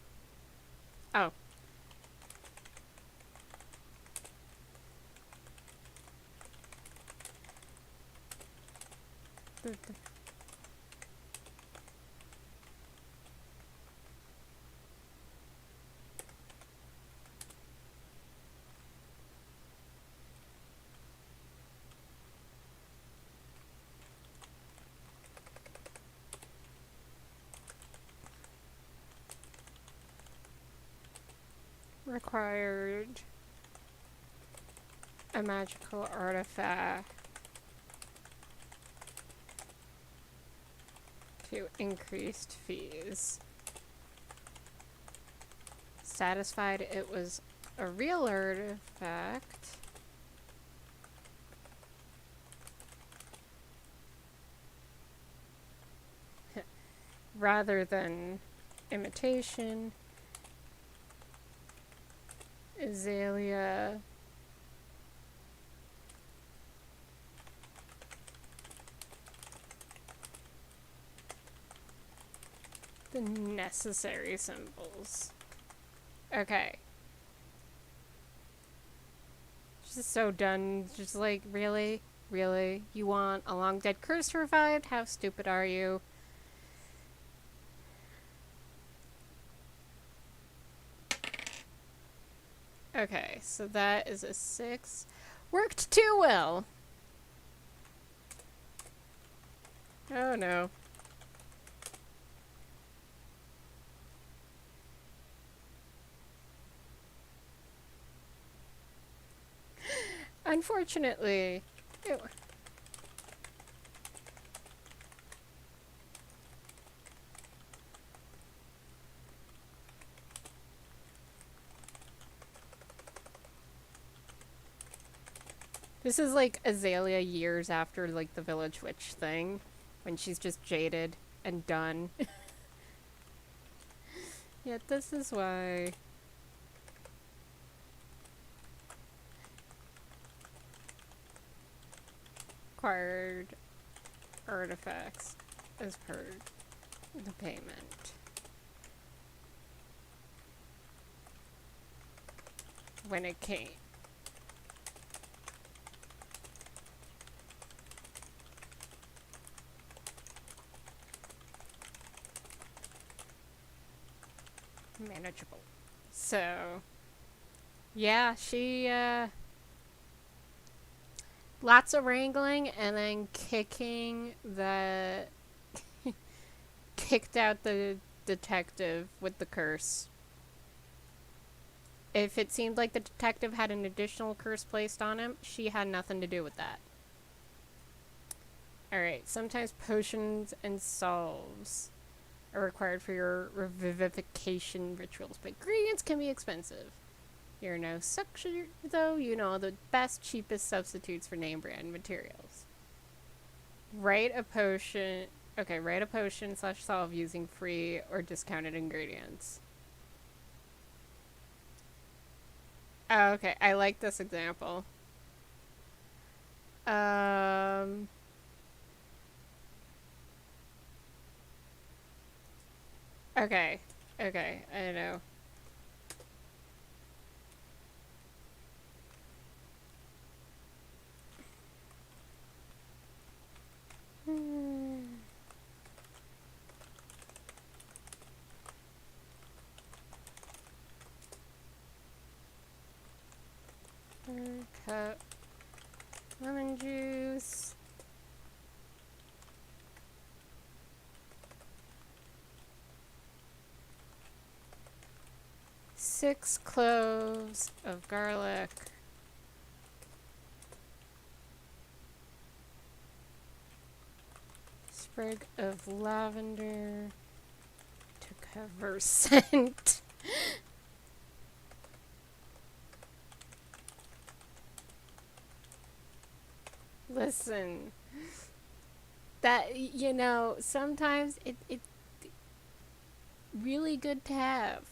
required a magical artifact to increased fees. Satisfied it was a real artifact. Rather than imitation. Azalea the necessary symbols. Okay. Just so done. Just like, really? Really? You want a long dead curse revived? How stupid are you? Okay, so that is a 6. Worked too well. Oh no. Unfortunately. Ew. This is like Azalea years after like the Village Witch thing, when she's just jaded and done. Yeah, this is why. Acquired artifacts as per the payment. When it came. Manageable. So, yeah, she, lots of wrangling and then kicking the, kicked out the detective with the curse. If it seemed like the detective had an additional curse placed on him, she had nothing to do with that. Alright, sometimes potions and salves are required for your revivification rituals, but ingredients can be expensive. You're no such, though, you know the best, cheapest substitutes for name brand materials. Write a potion. Okay, write a potion / salve using free or discounted ingredients. Oh, okay, I like this example. Okay, okay, I know. Cup lemon juice. Six cloves of garlic. Sprig of lavender to cover scent. Listen, that, you know, sometimes it really good to have.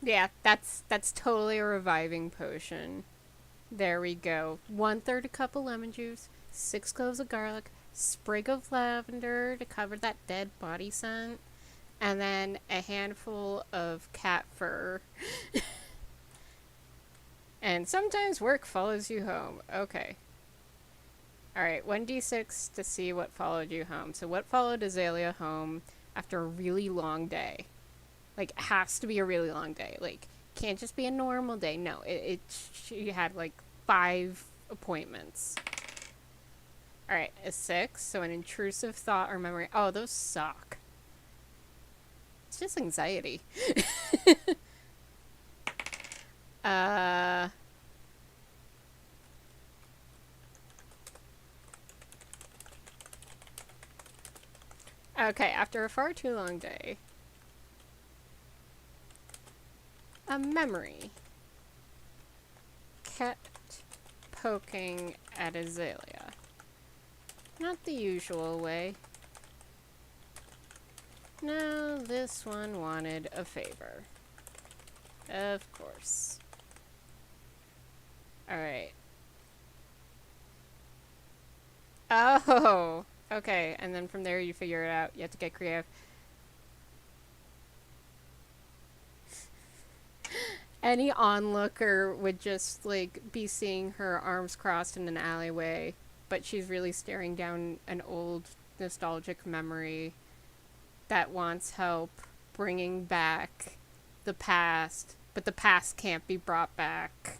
Yeah, that's totally a reviving potion. There we go. 1/3 a cup of lemon juice, 6 cloves of garlic, sprig of lavender to cover that dead body scent, and then a handful of cat fur. And sometimes work follows you home. Okay. Alright, 1d6 to see what followed you home. So, what followed Azalea home after a really long day? Like, it has to be a really long day. Like, can't just be a normal day. No, she had like 5 appointments. Alright, a 6. So, an intrusive thought or memory. Oh, those suck. It's just anxiety. uh. Okay, after a far too long day. A memory. Kept poking at Azalea. Not the usual way. No, this one wanted a favor. Of course. Alright. Oh! Okay, and then from there you figure it out. You have to get creative. Any onlooker would just, like, be seeing her arms crossed in an alleyway, but she's really staring down an old, nostalgic memory that wants help bringing back the past, but the past can't be brought back.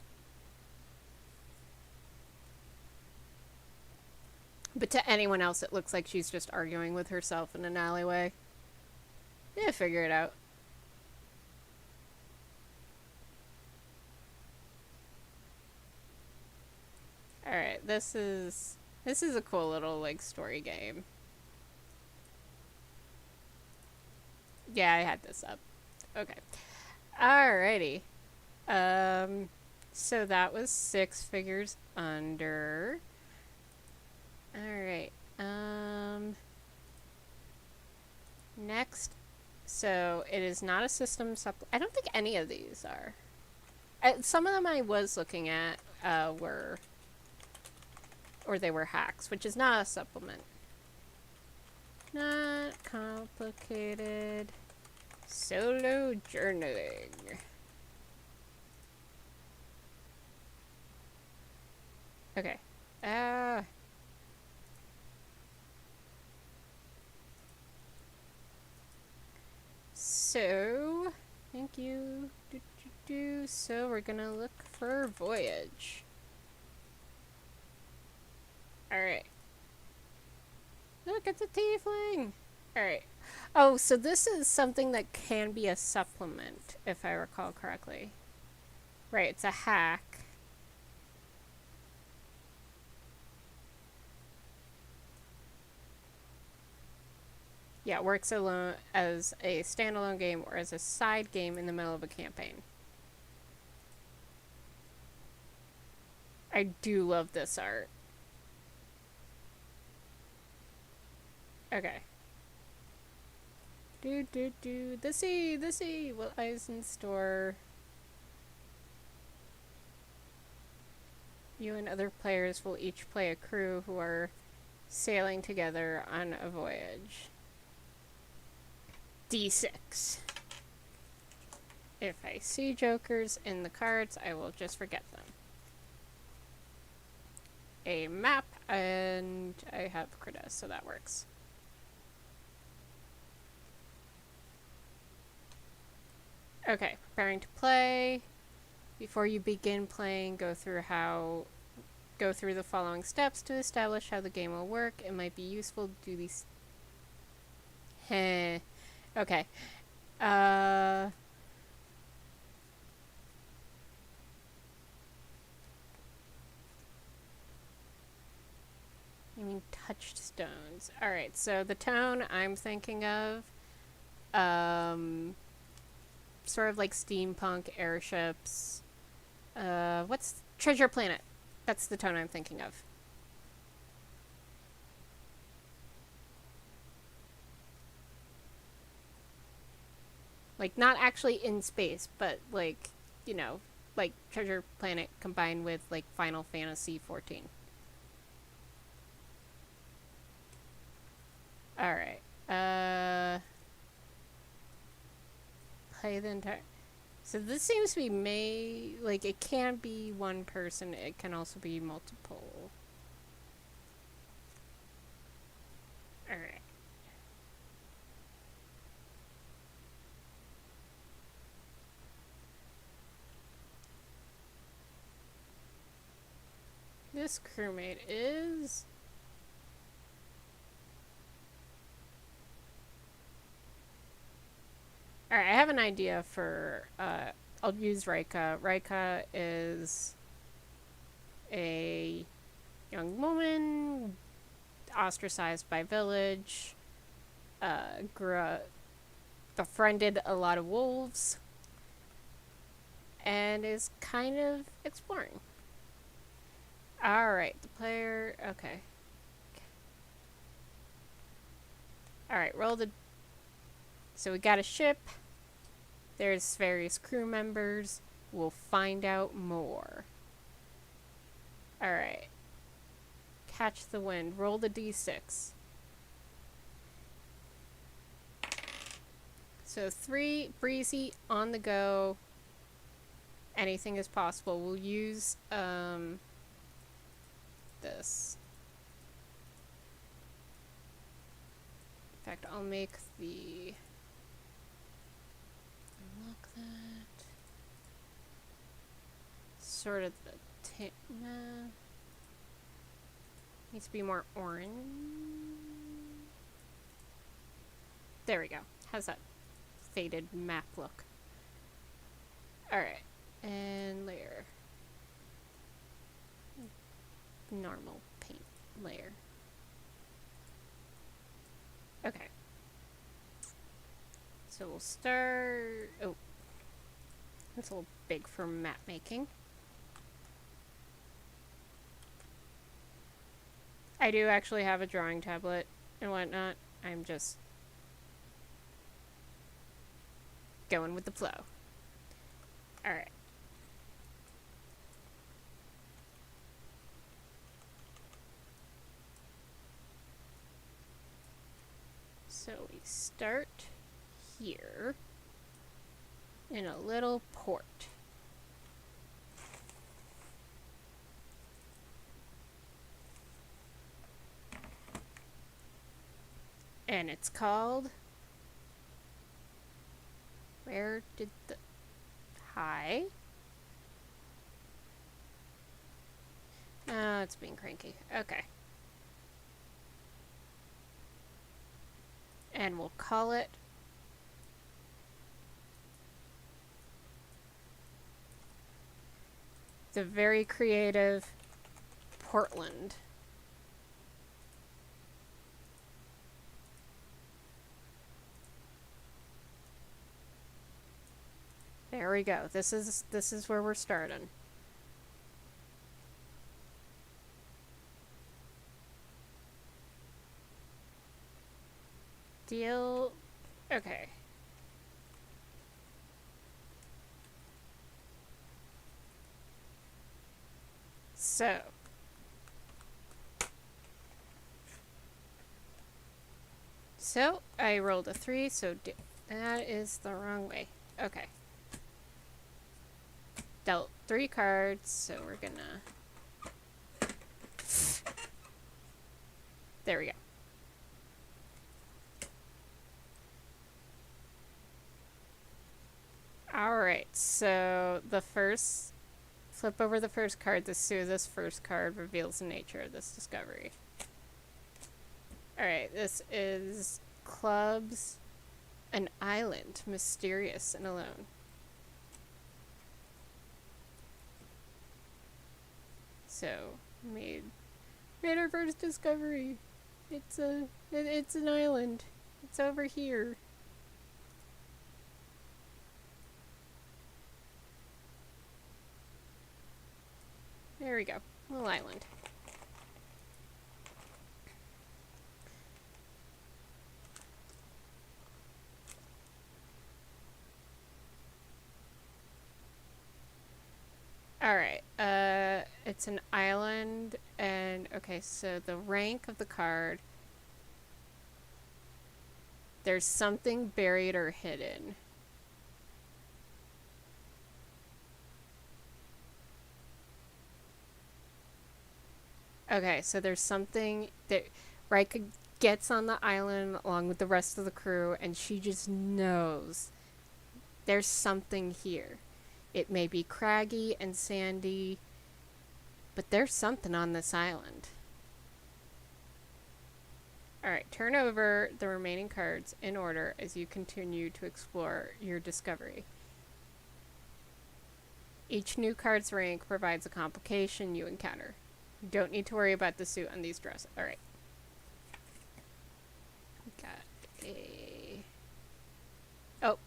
But to anyone else, it looks like she's just arguing with herself in an alleyway. Yeah, figure it out. Alright, this is a cool little, like, story game. Yeah, I had this up. Okay. Alrighty. So that was 6 figures under. Alright. Next. So it is not a system I don't think any of these are. Some of them I was looking at were, or they were hacks, which is not a supplement. Not complicated. Solo journaling. Okay. So, thank you. So we're gonna look for Voyage. Alright. Look, it's a tiefling! Alright. Oh, so this is something that can be a supplement, if I recall correctly. Right, it's a hack. Yeah, it works alone as a standalone game or as a side game in the middle of a campaign. I do love this art. Okay. The sea, what lies in store. You and other players will each play a crew who are sailing together on a voyage. D6. If I see jokers in the cards, I will just forget them. A map, and I have Crita, so that works. Okay, preparing to play. Before you begin playing, go through the following steps to establish how the game will work. It might be useful to do these. Heh. Okay. You mean touchstones. Alright, so the tone I'm thinking of, sort of like steampunk airships. What's Treasure Planet? That's the tone I'm thinking of. Like, not actually in space, but like, you know, like Treasure Planet combined with like Final Fantasy 14. Alright. Play the entire. So this seems to be like it can be one person, it can also be multiple. Alright. This crewmate is... Alright, I have an idea for, I'll use Rika. Rika is a young woman, ostracized by village, befriended a lot of wolves, and is kind of exploring. Alright, the player, okay. Alright, roll the... So we got a ship. There's various crew members. We'll find out more. Alright. Catch the wind. Roll the d6. So 3, breezy, on the go. Anything is possible. We'll use this. In fact, I'll make the... Unlock that. Sort of the... Nah. Needs to be more orange. There we go. How's that faded map look? Alright. And layer. Normal paint layer. Okay. So we'll start... Oh. That's a little big for map making. I do actually have a drawing tablet and whatnot. I'm just going with the flow. Alright. So we start here in a little port. And it's called... Where did the... Hi? Oh, it's being cranky. Okay. And we'll call it... The very creative Portland. There we go. This is where we're starting. Deal. Okay. So I rolled a 3, so that is the wrong way. Okay. Dealt 3 cards, so we're gonna... There we go. Alright, so the first... Flip over the first card to see this first card reveals the nature of this discovery. Alright, this is clubs, an island, mysterious and alone. So, made our first discovery. It's an island. It's over here. There we go. Little island. Alright, it's an island, and okay, so the rank of the card, there's something buried or hidden. Okay, so there's something that Rika gets on the island along with the rest of the crew, and she just knows there's something here. It may be craggy and sandy, but there's something on this island. Alright, turn over the remaining cards in order as you continue to explore your discovery. Each new card's rank provides a complication you encounter. You don't need to worry about the suit on these dresses. Alright. Got a... Oh.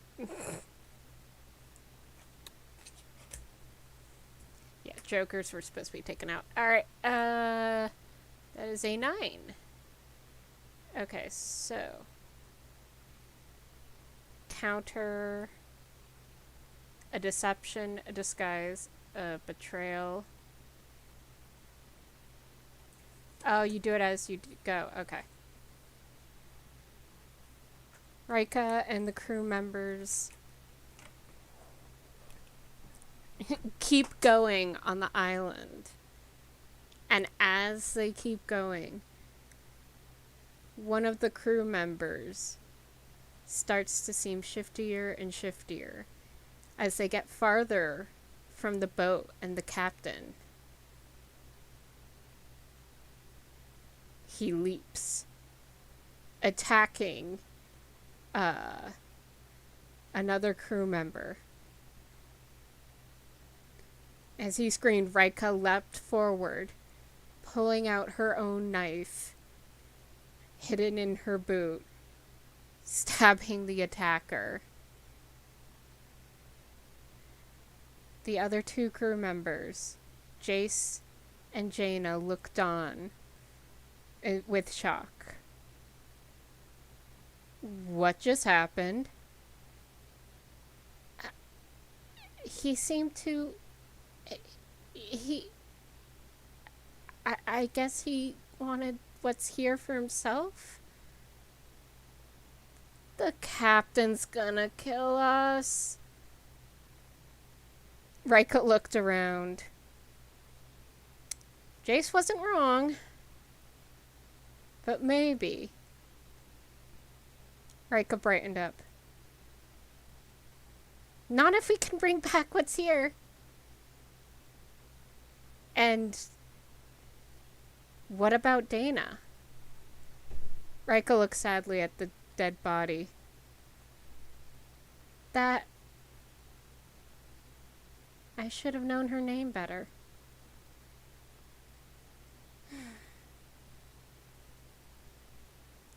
Yeah, jokers were supposed to be taken out. Alright, that is a 9. Okay, so... Counter... A deception, a disguise, a betrayal. Oh, you do it as you go. Okay. Rika and the crew members keep going on the island. And as they keep going, one of the crew members starts to seem shiftier and shiftier as they get farther from the boat and the captain. He leaps, attacking another crew member. As he screamed, Rika leapt forward, pulling out her own knife, hidden in her boot, stabbing the attacker. The other 2 crew members, Jace and Jaina, looked on with shock. What just happened? He seemed to... I guess he wanted what's here for himself? The captain's gonna kill us. Rika looked around. Jace wasn't wrong. But maybe. Rika brightened up. Not if we can bring back what's here. And what about Dana? Rika looked sadly at the dead body. That... I should have known her name better.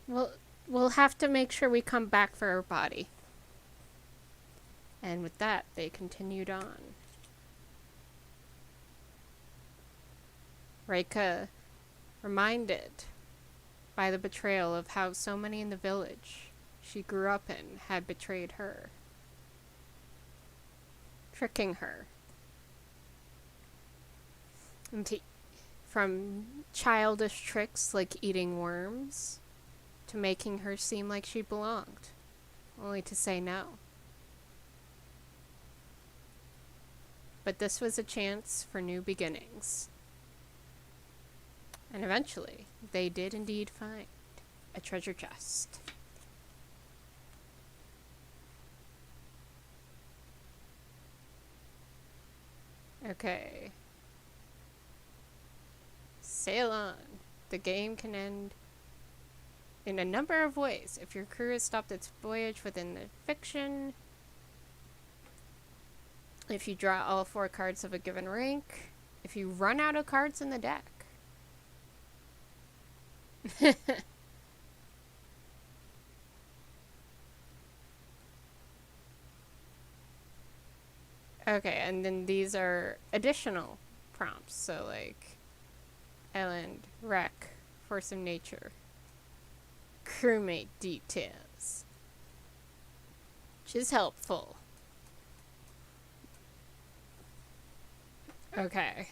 We'll have to make sure we come back for her body. And with that, they continued on. Rika, reminded by the betrayal of how so many in the village she grew up in had betrayed her, tricking her into, from childish tricks like eating worms to making her seem like she belonged, only to say no. But this was a chance for new beginnings. And eventually, they did indeed find a treasure chest. Okay. Sail on. The game can end in a number of ways. If your crew has stopped its voyage within the fiction, if you draw all 4 cards of a given rank, if you run out of cards in the deck. Okay, and then these are additional prompts. So like island, wreck, force of nature, crewmate details, which is helpful. Okay.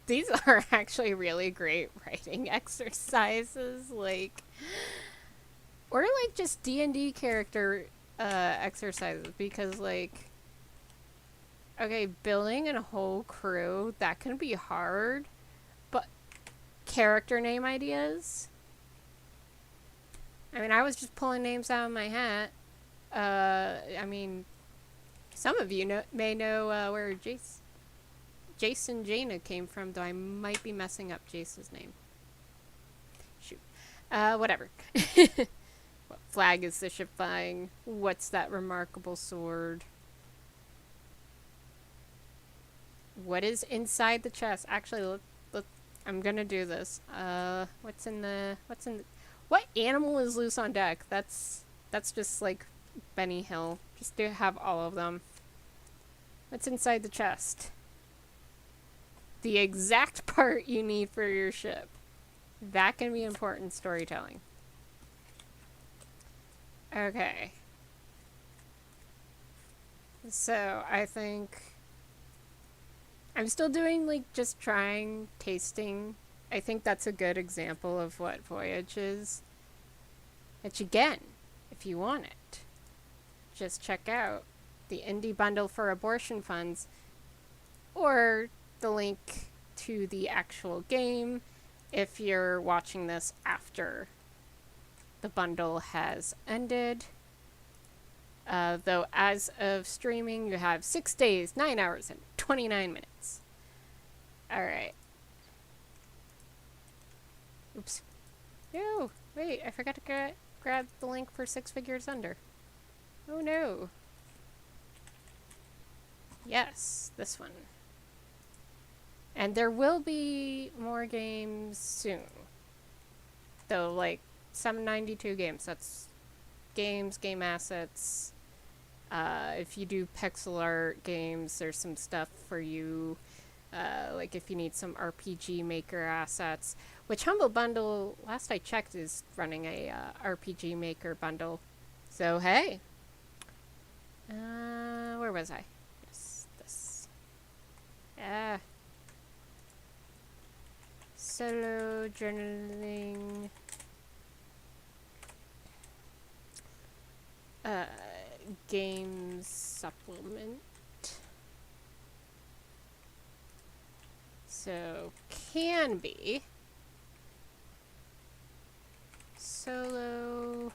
These are actually really great writing exercises, like, or like just D&D character exercises, because like, okay, building a whole crew, that can be hard, but character name ideas. I mean, I was just pulling names out of my hat. I mean, some of you may know where Jason Jaina came from, though I might be messing up Jace's name. Shoot. Whatever. What flag is the ship flying? What's that remarkable sword? What is inside the chest? Actually, I'm gonna do this. What animal is loose on deck? That's just like Benny Hill. Just to have all of them. What's inside the chest? The exact part you need for your ship. That can be important storytelling. Okay. So, I think I'm still doing, like, just trying, tasting. I think that's a good example of what Voyage is. Which, again, if you want it, just check out the indie bundle for abortion funds or the link to the actual game if you're watching this after the bundle has ended. Though as of streaming, you have 6 days, 9 hours, and 29 minutes. Alright. Oops. No! Wait, I forgot to grab the link for Six Figures Under. Oh no. Yes, this one. And there will be more games soon. Though, like, some 92 games. That's games, game assets. If you do pixel art games, there's some stuff for you. Like if you need some RPG Maker assets. Which Humble Bundle, last I checked, is running a RPG Maker bundle. So, hey. Where was I? Yes, this. Yeah. Solo journaling. Games supplement. So, can be solo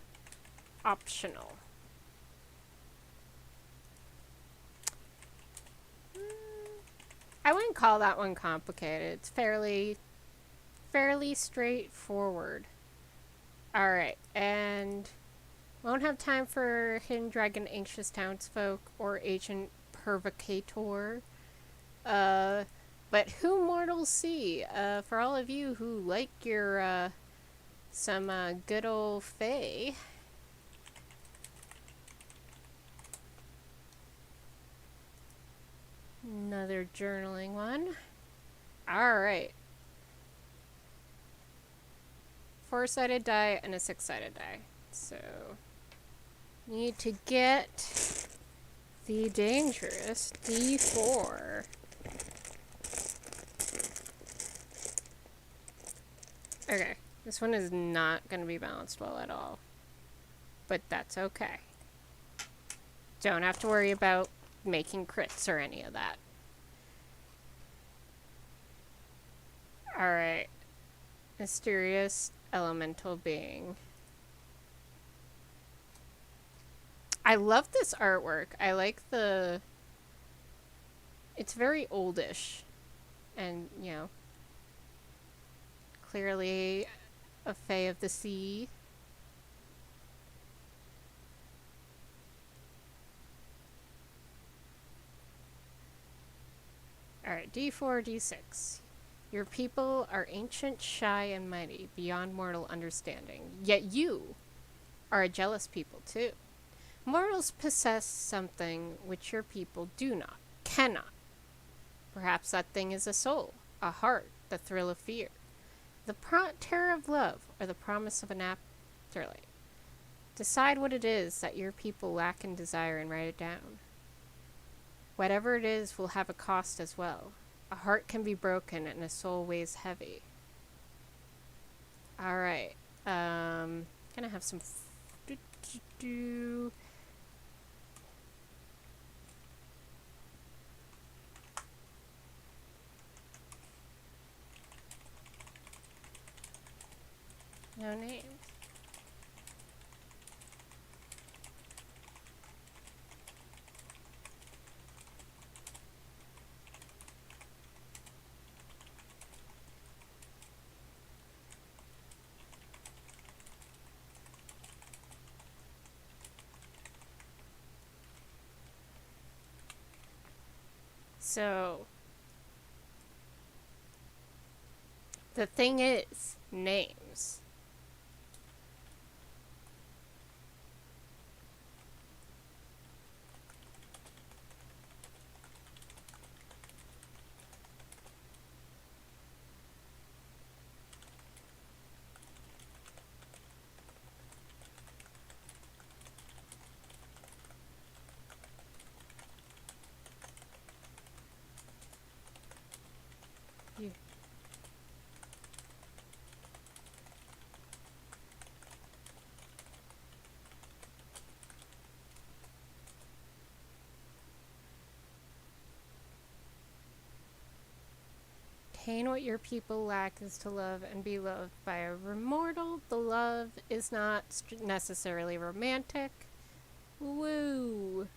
optional. I wouldn't call that one complicated. It's fairly straightforward. Alright, and won't have time for Hidden Dragon Anxious Townsfolk or Agent Pervocator. But who mortals see? For all of you who like your, some, good old Fae. Another journaling one. Alright. 4-sided die and a 6-sided die. So, need to get the dangerous D4. Okay, this one is not going to be balanced well at all. But that's okay. Don't have to worry about making crits or any of that. Alright. Mysterious elemental being. I love this artwork. I like the... It's very oldish. And, you know, clearly a Fae of the Sea. Alright, D4, D6. Your people are ancient, shy, and mighty, beyond mortal understanding. Yet you are a jealous people, too. Mortals possess something which your people do not, cannot. Perhaps that thing is a soul, a heart, the thrill of fear, the terror of love, or the promise of an afterlife. Decide what it is that your people lack in desire and write it down. Whatever it is will have a cost as well. A heart can be broken and a soul weighs heavy. Alright. Gonna have some... No names. So, the thing is, names. You Obtain what your people lack is to love and be loved by a mortal. The love is not necessarily romantic. Woo!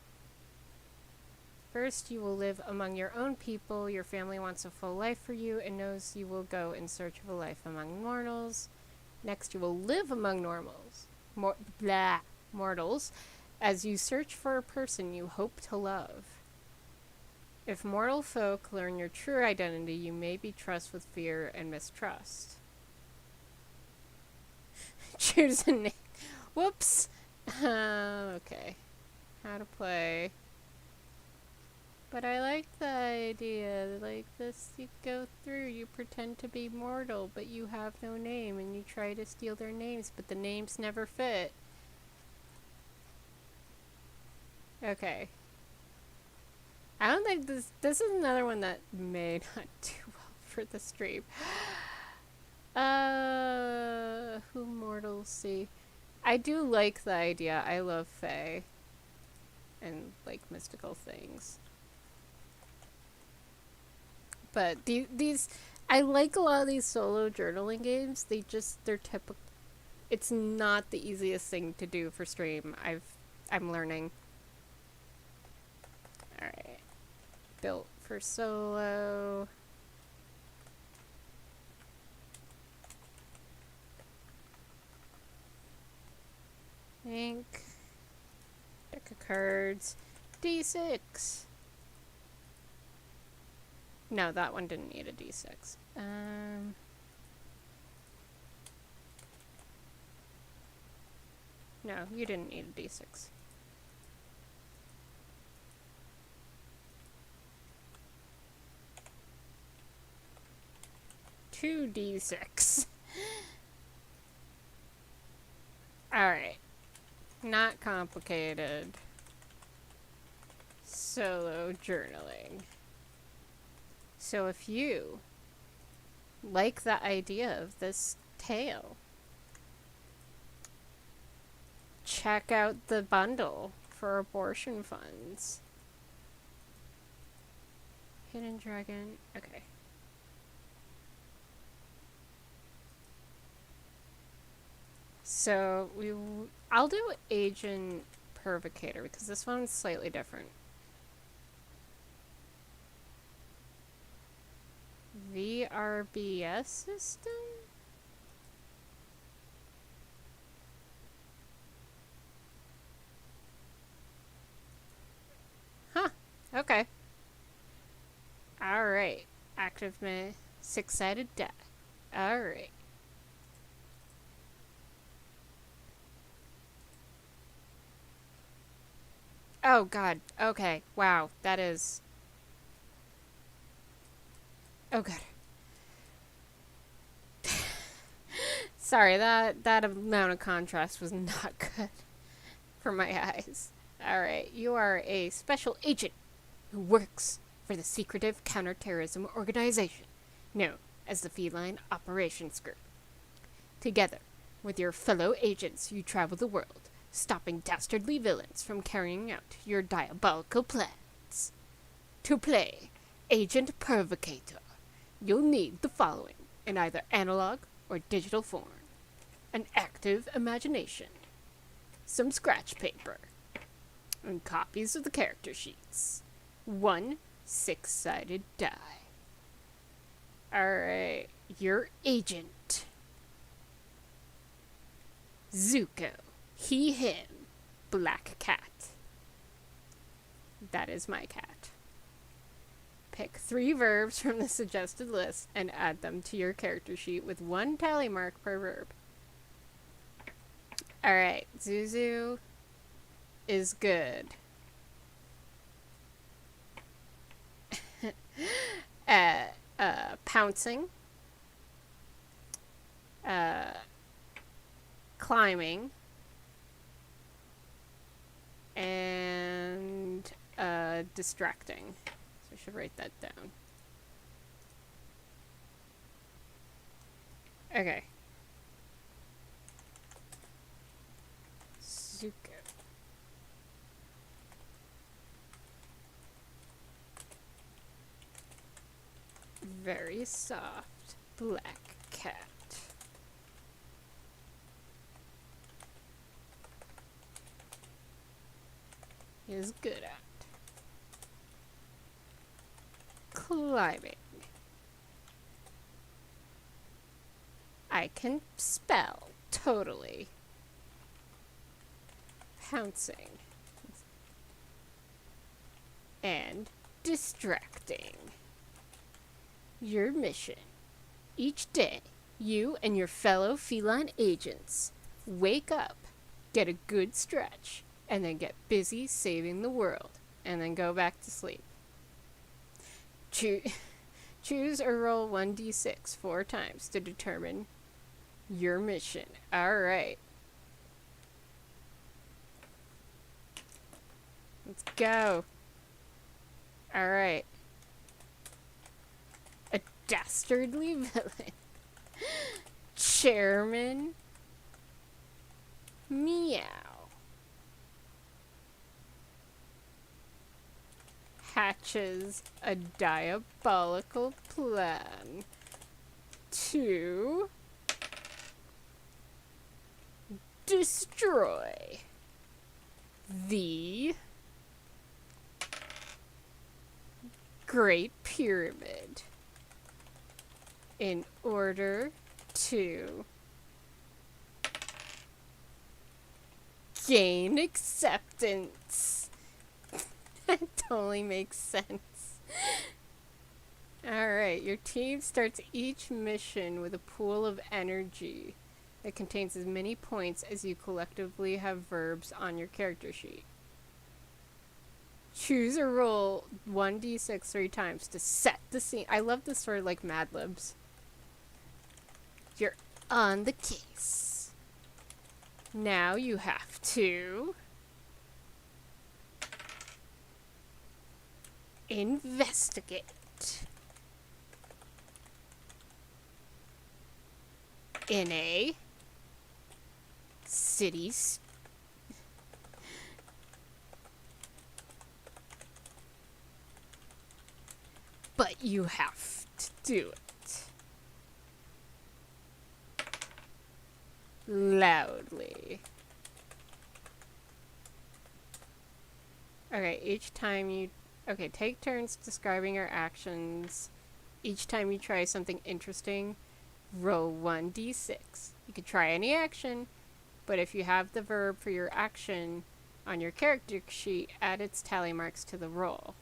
First, you will live among your own people. Your family wants a full life for you and knows you will go in search of a life among mortals. Next, you will live among mortals as you search for a person you hope to love. If mortal folk learn your true identity, you may be trusted with fear and mistrust. Choose a name. Whoops. Okay. How to play. But I like the idea. Like this, you go through, you pretend to be mortal, but you have no name, and you try to steal their names, but the names never fit. Okay. I don't think this is another one that may not do well for the stream. Who mortals see? I do like the idea. I love fae and like mystical things. But these I like a lot of these solo journaling games. They're typical. It's not the easiest thing to do for stream. I'm learning. All right. Built for solo. Ink. Deck of cards. D6. No, that one didn't need a D6. No, you didn't need a D6. Two D6. Alright. Not complicated. Solo journaling. So if you like the idea of this tale, check out the bundle for abortion funds. Hidden Dragon. Okay. So I'll do Agent Pervocator because this one's slightly different. VRBS system? Huh. Okay. Alright. Active six-sided die. Alright. Oh god. Okay. Wow. That is... Oh god. Sorry, that amount of contrast was not good for my eyes. Alright, you are a special agent who works for the secretive counterterrorism organization known as the Feline Operations Group. Together with your fellow agents, you travel the world, stopping dastardly villains from carrying out your diabolical plans. To play Agent Pervocator, you'll need the following in either analog or digital form: an active imagination, some scratch paper, and copies of the character sheets. 1 6-sided die. Alright, your agent. Zuko, he, him, black cat. That is my cat. Pick 3 verbs from the suggested list and add them to your character sheet with 1 tally mark per verb. Alright, Zuzu is good. Pouncing. Climbing. And distracting. So I should write that down. Okay. Zuko. Very soft black cat. He is good at climbing. I can spell totally. Pouncing. And distracting. Your mission. Each day, you and your fellow feline agents wake up, get a good stretch, and then get busy saving the world, and then go back to sleep. Choose or roll 1d6 4 times to determine your mission. Alright. Let's go. Alright. A dastardly villain. Chairman Meow. Hatches a diabolical plan to destroy the Great Pyramid in order to gain acceptance. That totally makes sense. Alright, your team starts each mission with a pool of energy that contains as many points as you collectively have verbs on your character sheet. Choose or roll 1d6 3 times to set the scene. I love this for like Mad Libs. You're on the case. Now you have to investigate in a city but you have to do it loudly. Okay, each time you... Okay, take turns describing your actions. Each time you try something interesting, roll 1d6. You could try any action, but if you have the verb for your action on your character sheet, add its tally marks to the roll.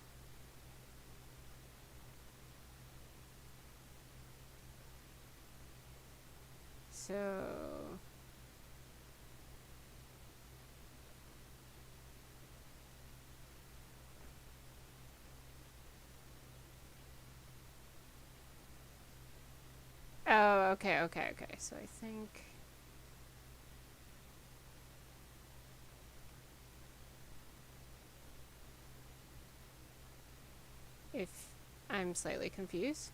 So... Oh, okay. So I think... If I'm slightly confused.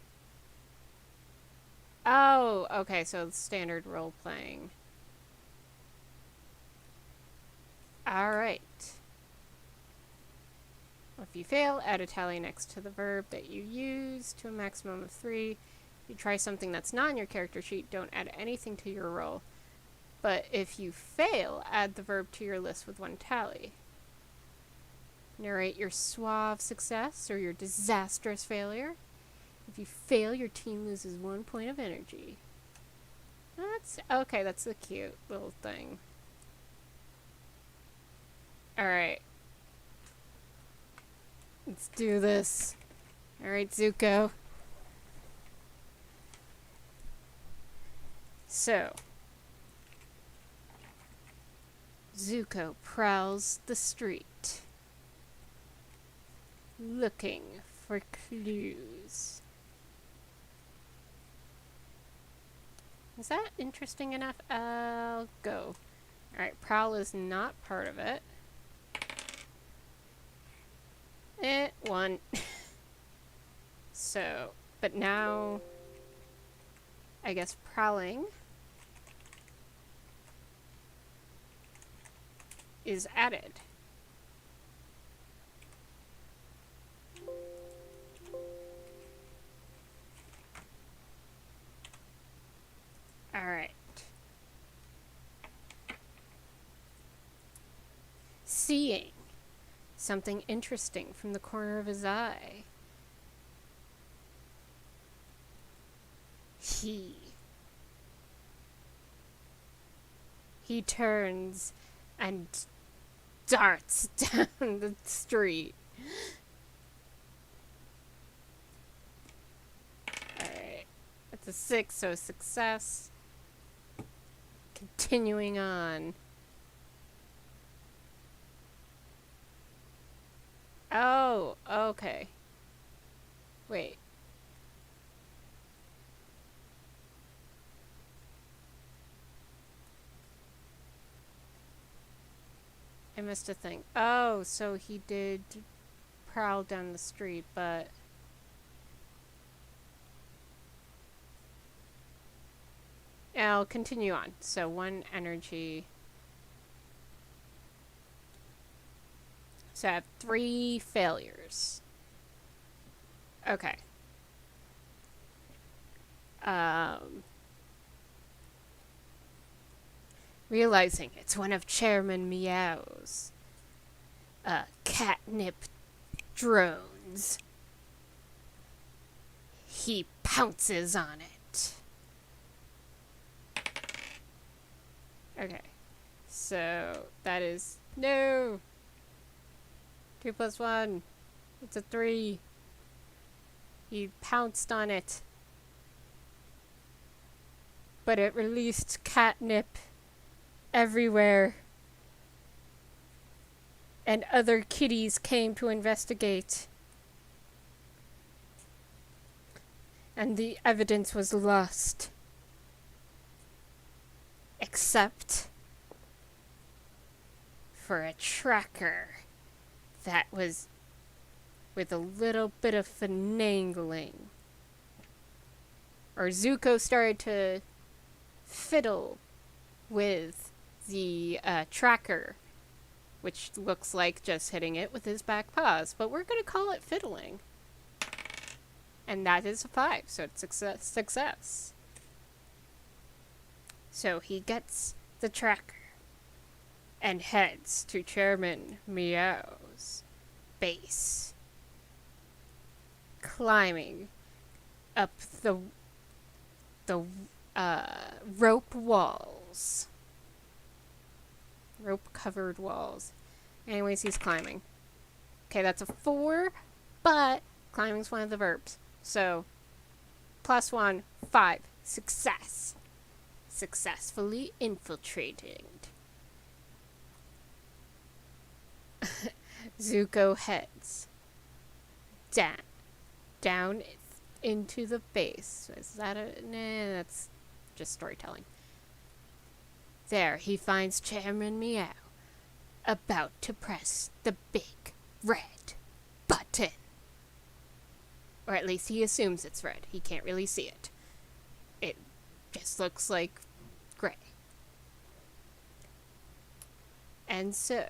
Oh, okay, so standard role-playing. Alright. If you fail, add a tally next to the verb that you use to a maximum of 3. If you try something that's not in your character sheet, don't add anything to your roll. But if you fail, add the verb to your list with 1 tally. Narrate your suave success or your disastrous failure. If you fail, your team loses 1 point of energy. That's okay, that's a cute little thing. Alright. Let's do this. Alright, Zuko. So, Zuko prowls the street, looking for clues. Is that interesting enough? I'll go. Alright, prowl is not part of it. It won. So, but now, I guess prowling is added. Alright. Seeing something interesting from the corner of his eye. He turns and darts down the street. Alright. That's a 6, so success. Continuing on. Oh, okay. Wait. I missed a thing. Oh, so he did prowl down the street, but... I'll continue on. So 1 energy. So I have 3 failures. Okay. Realizing it's one of Chairman Meow's catnip drones, he pounces on it. Okay. So that is no. 2 + 1. It's a 3. He pounced on it. But it released catnip everywhere. And other kitties came to investigate. And the evidence was lost. Except for a tracker that was with a little bit of finagling. Or Zuko started to fiddle with the tracker, which looks like just hitting it with his back paws, but we're going to call it fiddling. And that is a 5, so it's success. So he gets the tracker and heads to Chairman Meow's base, climbing up the rope walls. Rope-covered walls. Anyways, he's climbing. Okay, that's a 4, but climbing's one of the verbs. So, +1, 5. Success. Successfully infiltrated. Zuko heads down into the base. Is that a... Nah, that's just storytelling. There, he finds Chairman Meow about to press the big red button. Or at least he assumes it's red. He can't really see it. It just looks like gray. And so,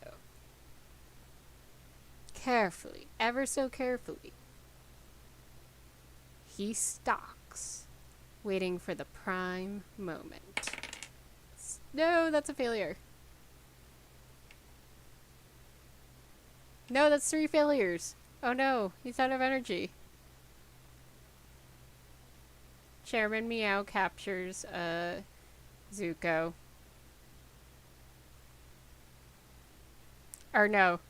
carefully, ever so carefully, he stalks, waiting for the prime moment. No, that's a failure. No, that's 3 failures. Oh no, he's out of energy. Chairman Meow captures Zuko. Or no.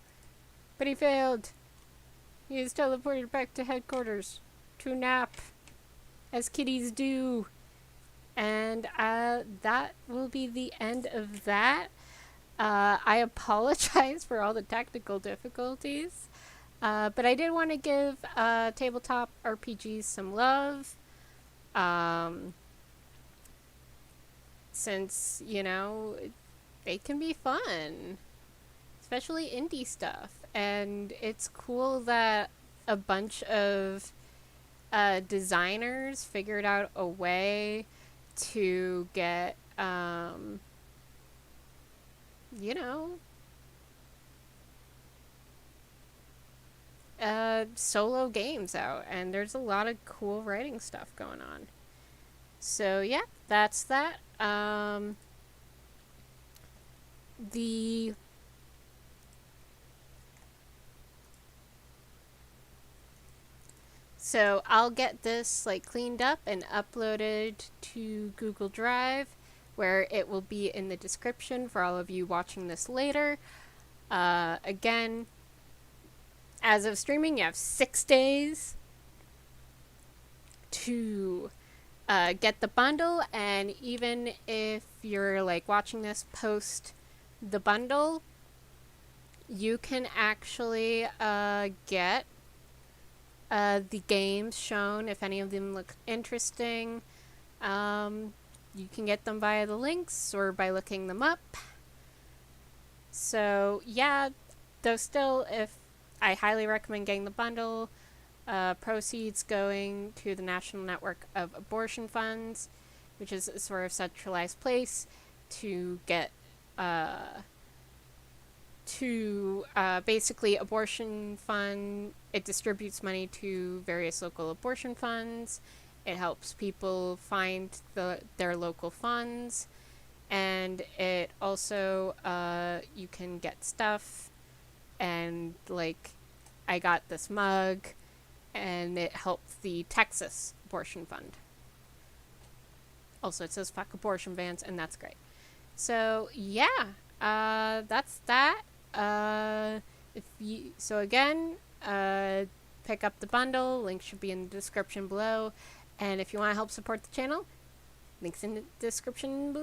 But he failed. He is teleported back to headquarters to nap, as kitties do. And that will be the end of that. I apologize for all the technical difficulties. But I did want to give tabletop RPGs some love. Um, since, they can be fun, especially indie stuff. And it's cool that a bunch of designers figured out a way to get, you know, solo games out. And there's a lot of cool writing stuff going on. So, yeah, that's that. The So I'll get this like cleaned up and uploaded to Google Drive, where it will be in the description for all of you watching this later. Again, as of streaming, you have 6 days to get the bundle, and even if you're like watching this post the bundle, you can actually get the games shown if any of them look interesting. You can get them via the links or by looking them up. So yeah, though still, if I highly recommend getting the bundle. Proceeds going to the National Network of Abortion Funds, which is a sort of centralized place to get basically abortion fund. It distributes money to various local abortion funds. It helps people find their local funds, and it also you can get stuff, and like I got this mug, and it helps the Texas abortion fund. Also, it says fuck abortion bans, and that's great. So yeah, that's that. Again, pick up the bundle. Link should be in the description below. And if you want to help support the channel, links in the description below.